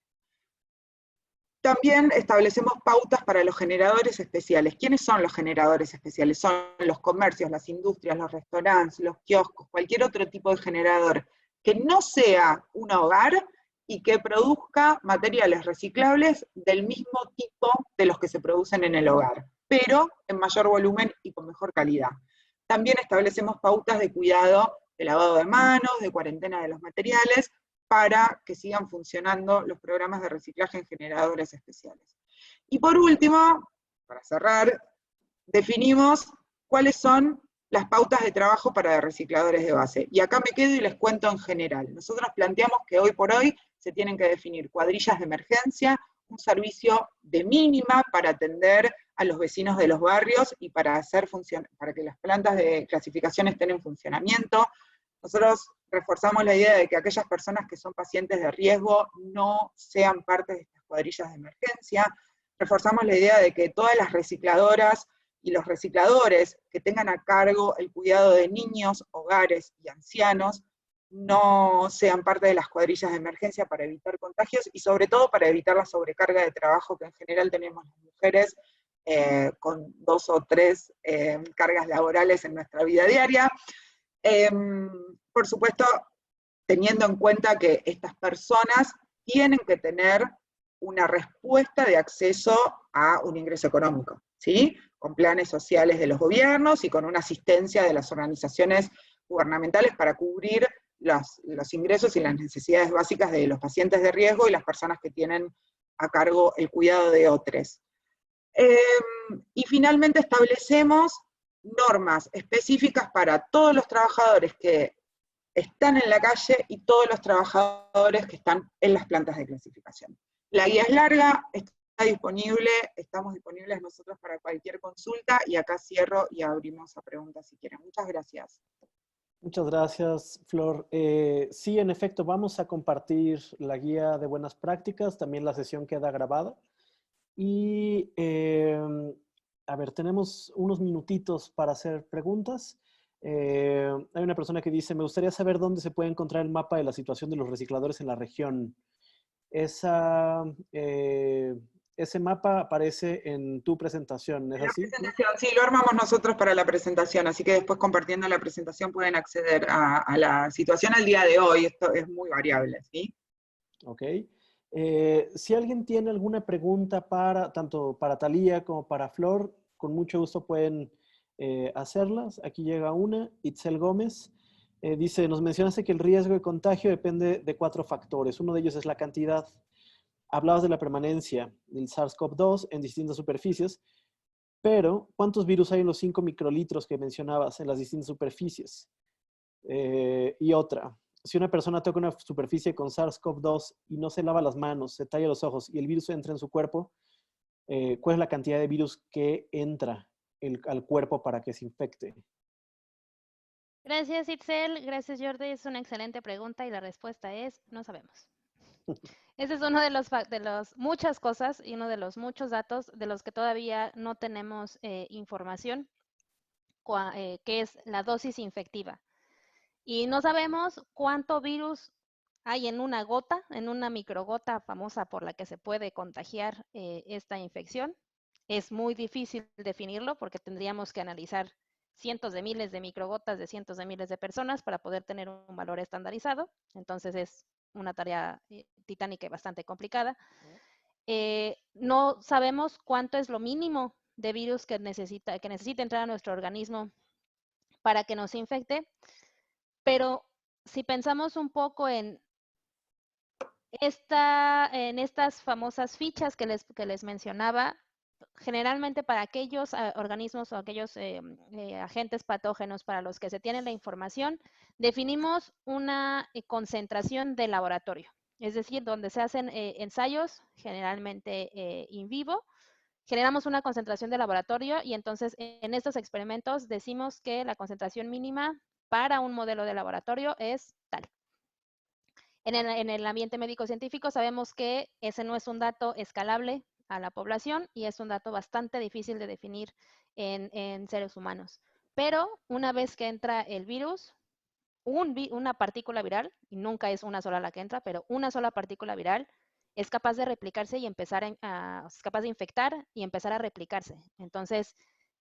También establecemos pautas para los generadores especiales. ¿Quiénes son los generadores especiales? Son los comercios, las industrias, los restaurantes, los kioscos, cualquier otro tipo de generador que no sea un hogar y que produzca materiales reciclables del mismo tipo de los que se producen en el hogar, pero en mayor volumen y con mejor calidad. También establecemos pautas de cuidado, de lavado de manos, de cuarentena de los materiales, para que sigan funcionando los programas de reciclaje en generadores especiales. Y por último, para cerrar, definimos cuáles son las pautas de trabajo para recicladores de base. Y acá me quedo y les cuento en general. Nosotros planteamos que hoy por hoy se tienen que definir cuadrillas de emergencia, un servicio de mínima para atender a los vecinos de los barrios y para que las plantas de clasificación estén en funcionamiento. Nosotros reforzamos la idea de que aquellas personas que son pacientes de riesgo no sean parte de estas cuadrillas de emergencia. Reforzamos la idea de que todas las recicladoras y los recicladores que tengan a cargo el cuidado de niños, hogares y ancianos no sean parte de las cuadrillas de emergencia para evitar contagios y sobre todo para evitar la sobrecarga de trabajo que en general tenemos las mujeres con 2 o 3 cargas laborales en nuestra vida diaria. Por supuesto, teniendo en cuenta que estas personas tienen que tener una respuesta de acceso a un ingreso económico, ¿sí? Con planes sociales de los gobiernos y con una asistencia de las organizaciones gubernamentales para cubrir los ingresos y las necesidades básicas de los pacientes de riesgo y las personas que tienen a cargo el cuidado de otros. Y finalmente establecemos normas específicas para todos los trabajadores que están en la calle y todos los trabajadores que están en las plantas de clasificación. La guía es larga, está disponible, estamos disponibles nosotros para cualquier consulta, y acá cierro y abrimos a preguntas si quieren. Muchas gracias. Muchas gracias, Flor. Sí, en efecto, vamos a compartir la guía de buenas prácticas, también la sesión queda grabada. Y, a ver, tenemos unos minutitos para hacer preguntas. Hay una persona que dice, me gustaría saber dónde se puede encontrar el mapa de la situación de los recicladores en la región. Ese mapa aparece en tu presentación, ¿es así? Sí, lo armamos nosotros para la presentación, así que después compartiendo la presentación pueden acceder a la situación al día de hoy. Esto es muy variable, ¿sí? Ok. Si alguien tiene alguna pregunta tanto para Thalía como para Flor, con mucho gusto pueden hacerlas. Aquí llega una, Itzel Gómez. Dice, nos mencionaste que el riesgo de contagio depende de 4 factores. Uno de ellos es la cantidad. Hablabas de la permanencia del SARS-CoV-2 en distintas superficies, pero ¿cuántos virus hay en los 5 microlitros que mencionabas en las distintas superficies? Y otra, si una persona toca una superficie con SARS-CoV-2 y no se lava las manos, se talla los ojos y el virus entra en su cuerpo, ¿cuál es la cantidad de virus que entra al cuerpo para que se infecte? Gracias, Itzel. Gracias, Jordi. Es una excelente pregunta y la respuesta es, no sabemos. Ese es uno de los muchas cosas y uno de los muchos datos de los que todavía no tenemos información, que es la dosis infectiva. Y no sabemos cuánto virus hay en una gota, en una microgota famosa por la que se puede contagiar esta infección. Es muy difícil definirlo porque tendríamos que analizar cientos de miles de microgotas de cientos de miles de personas para poder tener un valor estandarizado. Entonces es una tarea titánica y bastante complicada. No sabemos cuánto es lo mínimo de virus que necesita entrar a nuestro organismo para que nos infecte, pero si pensamos un poco en En estas famosas fichas que les mencionaba, generalmente para aquellos organismos o aquellos agentes patógenos para los que se tiene la información, definimos una concentración de laboratorio, es decir, donde se hacen ensayos, generalmente in vivo, generamos una concentración de laboratorio y entonces en estos experimentos decimos que la concentración mínima para un modelo de laboratorio es tal. En el ambiente médico-científico sabemos que ese no es un dato escalable a la población y es un dato bastante difícil de definir en seres humanos. Pero una vez que entra el virus, una partícula viral, y nunca es una sola la que entra, pero una sola partícula viral es capaz de replicarse y es capaz de infectar y empezar a replicarse. Entonces,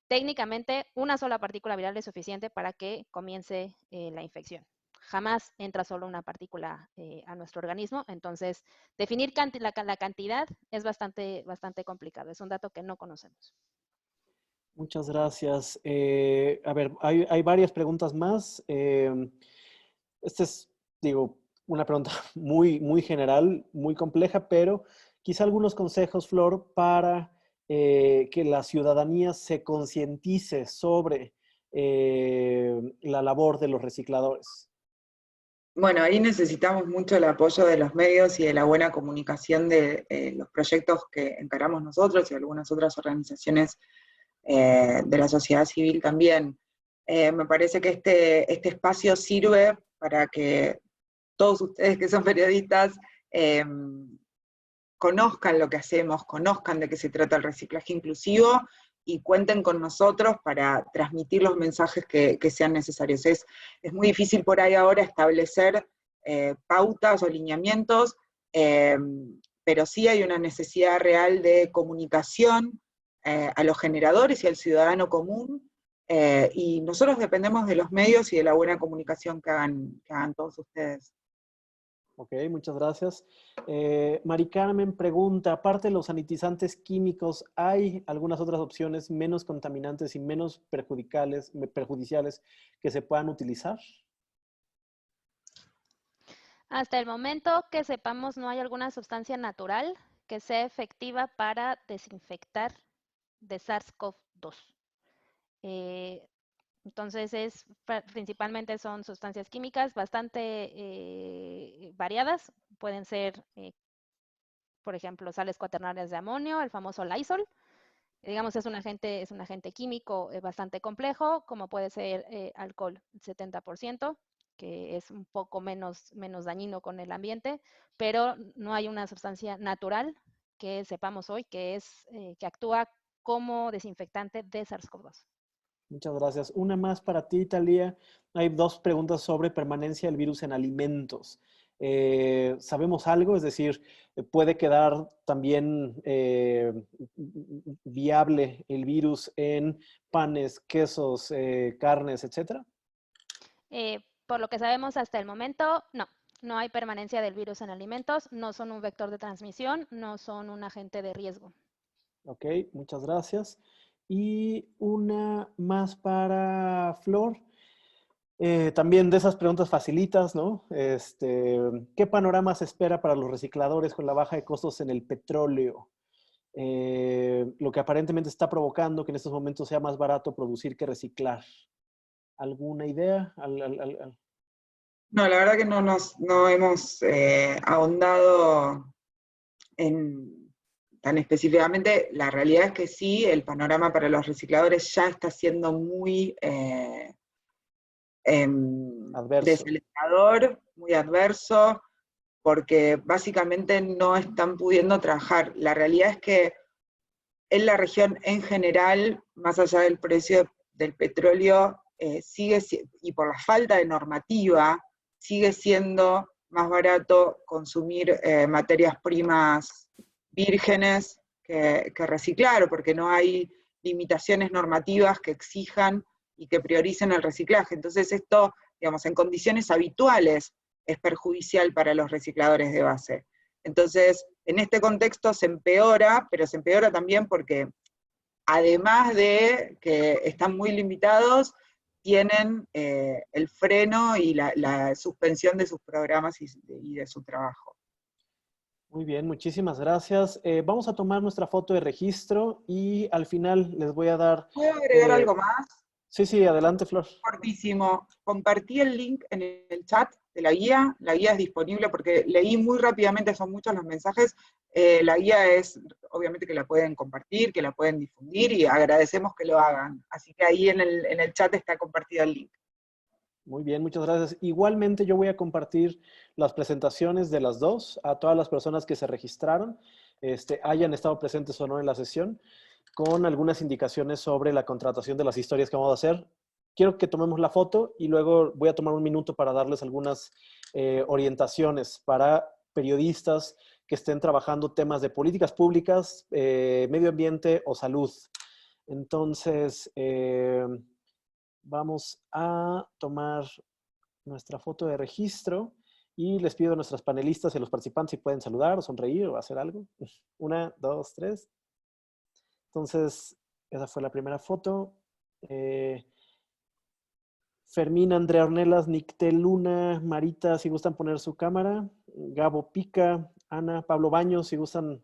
técnicamente, una sola partícula viral es suficiente para que comience la infección. Jamás entra solo una partícula a nuestro organismo, entonces definir la cantidad es bastante complicado, es un dato que no conocemos. Muchas gracias. A ver, hay varias preguntas más. Esta es, digo, una pregunta muy general, muy compleja, pero quizá algunos consejos, Flor, para que la ciudadanía se concientice sobre la labor de los recicladores. Bueno, ahí necesitamos mucho el apoyo de los medios y de la buena comunicación de los proyectos que encaramos nosotros y algunas otras organizaciones de la sociedad civil también. Me parece que este espacio sirve para que todos ustedes que son periodistas conozcan lo que hacemos, conozcan de qué se trata el reciclaje inclusivo y cuenten con nosotros para transmitir los mensajes que sean necesarios. Es muy difícil por ahí ahora establecer pautas o lineamientos, pero sí hay una necesidad real de comunicación a los generadores y al ciudadano común, y nosotros dependemos de los medios y de la buena comunicación que hagan todos ustedes. Ok, muchas gracias. Mari Carmen pregunta, aparte de los sanitizantes químicos, ¿hay algunas otras opciones menos contaminantes y menos perjudiciales que se puedan utilizar? Hasta el momento que sepamos no hay alguna sustancia natural que sea efectiva para desinfectar de SARS-CoV-2. Entonces, principalmente son sustancias químicas bastante variadas. Pueden ser, por ejemplo, sales cuaternarias de amonio, el famoso Lysol. Digamos, es un agente químico bastante complejo, como puede ser alcohol 70%, que es un poco menos dañino con el ambiente, pero no hay una sustancia natural que sepamos hoy que actúa como desinfectante de SARS-CoV-2. Muchas gracias. Una más para ti, Thalía. Hay dos preguntas sobre permanencia del virus en alimentos. ¿Sabemos algo? Es decir, ¿puede quedar también viable el virus en panes, quesos, carnes, etcétera? Por lo que sabemos hasta el momento, no hay permanencia del virus en alimentos, no son un vector de transmisión, no son un agente de riesgo. Ok, muchas gracias. Y una más para Flor. También de esas preguntas facilitas, ¿no? ¿Qué panorama se espera para los recicladores con la baja de costos en el petróleo? Lo que aparentemente está provocando que en estos momentos sea más barato producir que reciclar. ¿Alguna idea? No, la verdad que no hemos ahondado tan específicamente. La realidad es que sí, el panorama para los recicladores ya está siendo muy Adverso. desalentador, muy adverso, porque básicamente no están pudiendo trabajar. La realidad es que en la región en general, más allá del precio del petróleo, y por la falta de normativa, sigue siendo más barato consumir materias primas vírgenes que reciclar, porque no hay limitaciones normativas que exijan y que prioricen el reciclaje. Entonces esto, digamos, en condiciones habituales es perjudicial para los recicladores de base. Entonces, en este contexto se empeora, pero se empeora también porque, además de que están muy limitados, tienen el freno y la suspensión de sus programas y de su trabajo. Muy bien, muchísimas gracias. Vamos a tomar nuestra foto de registro y al final les voy a dar... ¿Puedo agregar algo más? Sí, sí, adelante, Flor. Cortísimo. Compartí el link en el chat de la guía. La guía es disponible porque leí muy rápidamente, son muchos los mensajes. La guía es, obviamente que la pueden compartir, que la pueden difundir y agradecemos que lo hagan. Así que ahí en el chat está compartido el link. Muy bien, muchas gracias. Igualmente yo voy a compartir las presentaciones de las dos a todas las personas que se registraron, hayan estado presentes o no en la sesión, con algunas indicaciones sobre la contratación de las historias que vamos a hacer. Quiero que tomemos la foto y luego voy a tomar un minuto para darles algunas orientaciones para periodistas que estén trabajando temas de políticas públicas, medio ambiente o salud. Entonces, vamos a tomar nuestra foto de registro y les pido a nuestras panelistas y a los participantes si pueden saludar o sonreír o hacer algo. 1, 2, 3. Entonces, esa fue la primera foto. Fermín, Andrea Ornelas, Nictel Luna, Marita, si gustan poner su cámara. Gabo Pica, Ana, Pablo Baños, si gustan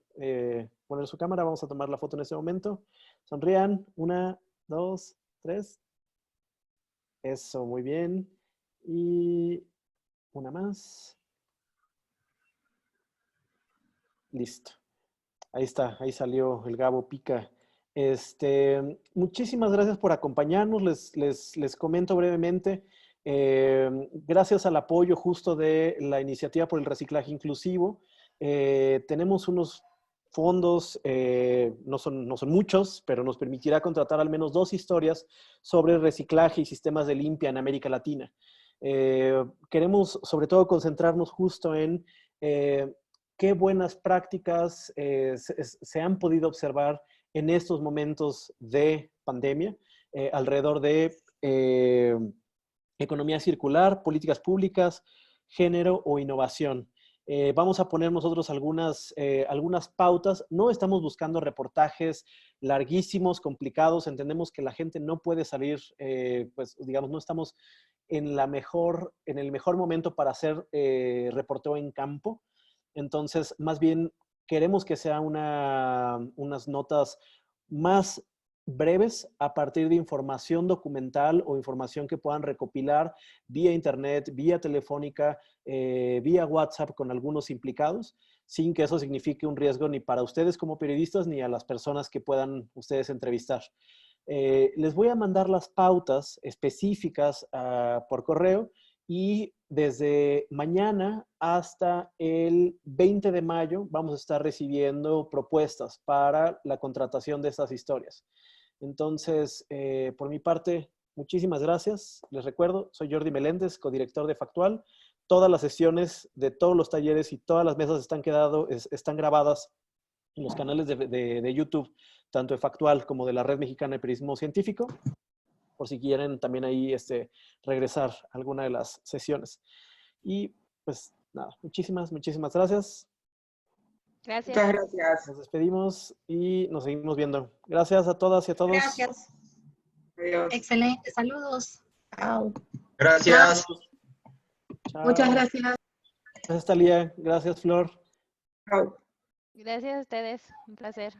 poner su cámara. Vamos a tomar la foto en este momento. Sonrían. 1, 2, 3. Eso, muy bien. Y una más. Listo. Ahí está, ahí salió el Gabo Pica. Muchísimas gracias por acompañarnos. Les comento brevemente. Gracias al apoyo justo de la iniciativa por el reciclaje inclusivo, tenemos unos fondos, no son muchos, pero nos permitirá contratar al menos 2 historias sobre reciclaje y sistemas de limpia en América Latina. Queremos sobre todo concentrarnos justo en qué buenas prácticas se han podido observar en estos momentos de pandemia alrededor de economía circular, políticas públicas, género o innovación. Vamos a poner nosotros algunas pautas. No estamos buscando reportajes larguísimos, complicados. Entendemos que la gente no puede salir, pues digamos, no estamos en el mejor momento para hacer reporteo en campo. Entonces, más bien, queremos que sea unas notas más breves a partir de información documental o información que puedan recopilar vía internet, vía telefónica, vía WhatsApp con algunos implicados, sin que eso signifique un riesgo ni para ustedes como periodistas ni a las personas que puedan ustedes entrevistar. Les voy a mandar las pautas específicas por correo y desde mañana hasta el 20 de mayo vamos a estar recibiendo propuestas para la contratación de estas historias. Entonces, por mi parte, muchísimas gracias. Les recuerdo, soy Jordi Meléndez, codirector de Factual. Todas las sesiones de todos los talleres y todas las mesas están grabadas en los canales de YouTube, tanto de Factual como de la Red Mexicana de Periodismo Científico, por si quieren también ahí regresar a alguna de las sesiones. Y pues nada, muchísimas gracias. Gracias. Muchas gracias. Nos despedimos y nos seguimos viendo. Gracias a todas y a todos. Gracias. Adiós. Excelente. Saludos. Chao. Gracias. Chao. Muchas gracias. Gracias, Talía. Gracias, Flor. Chao. Gracias a ustedes. Un placer.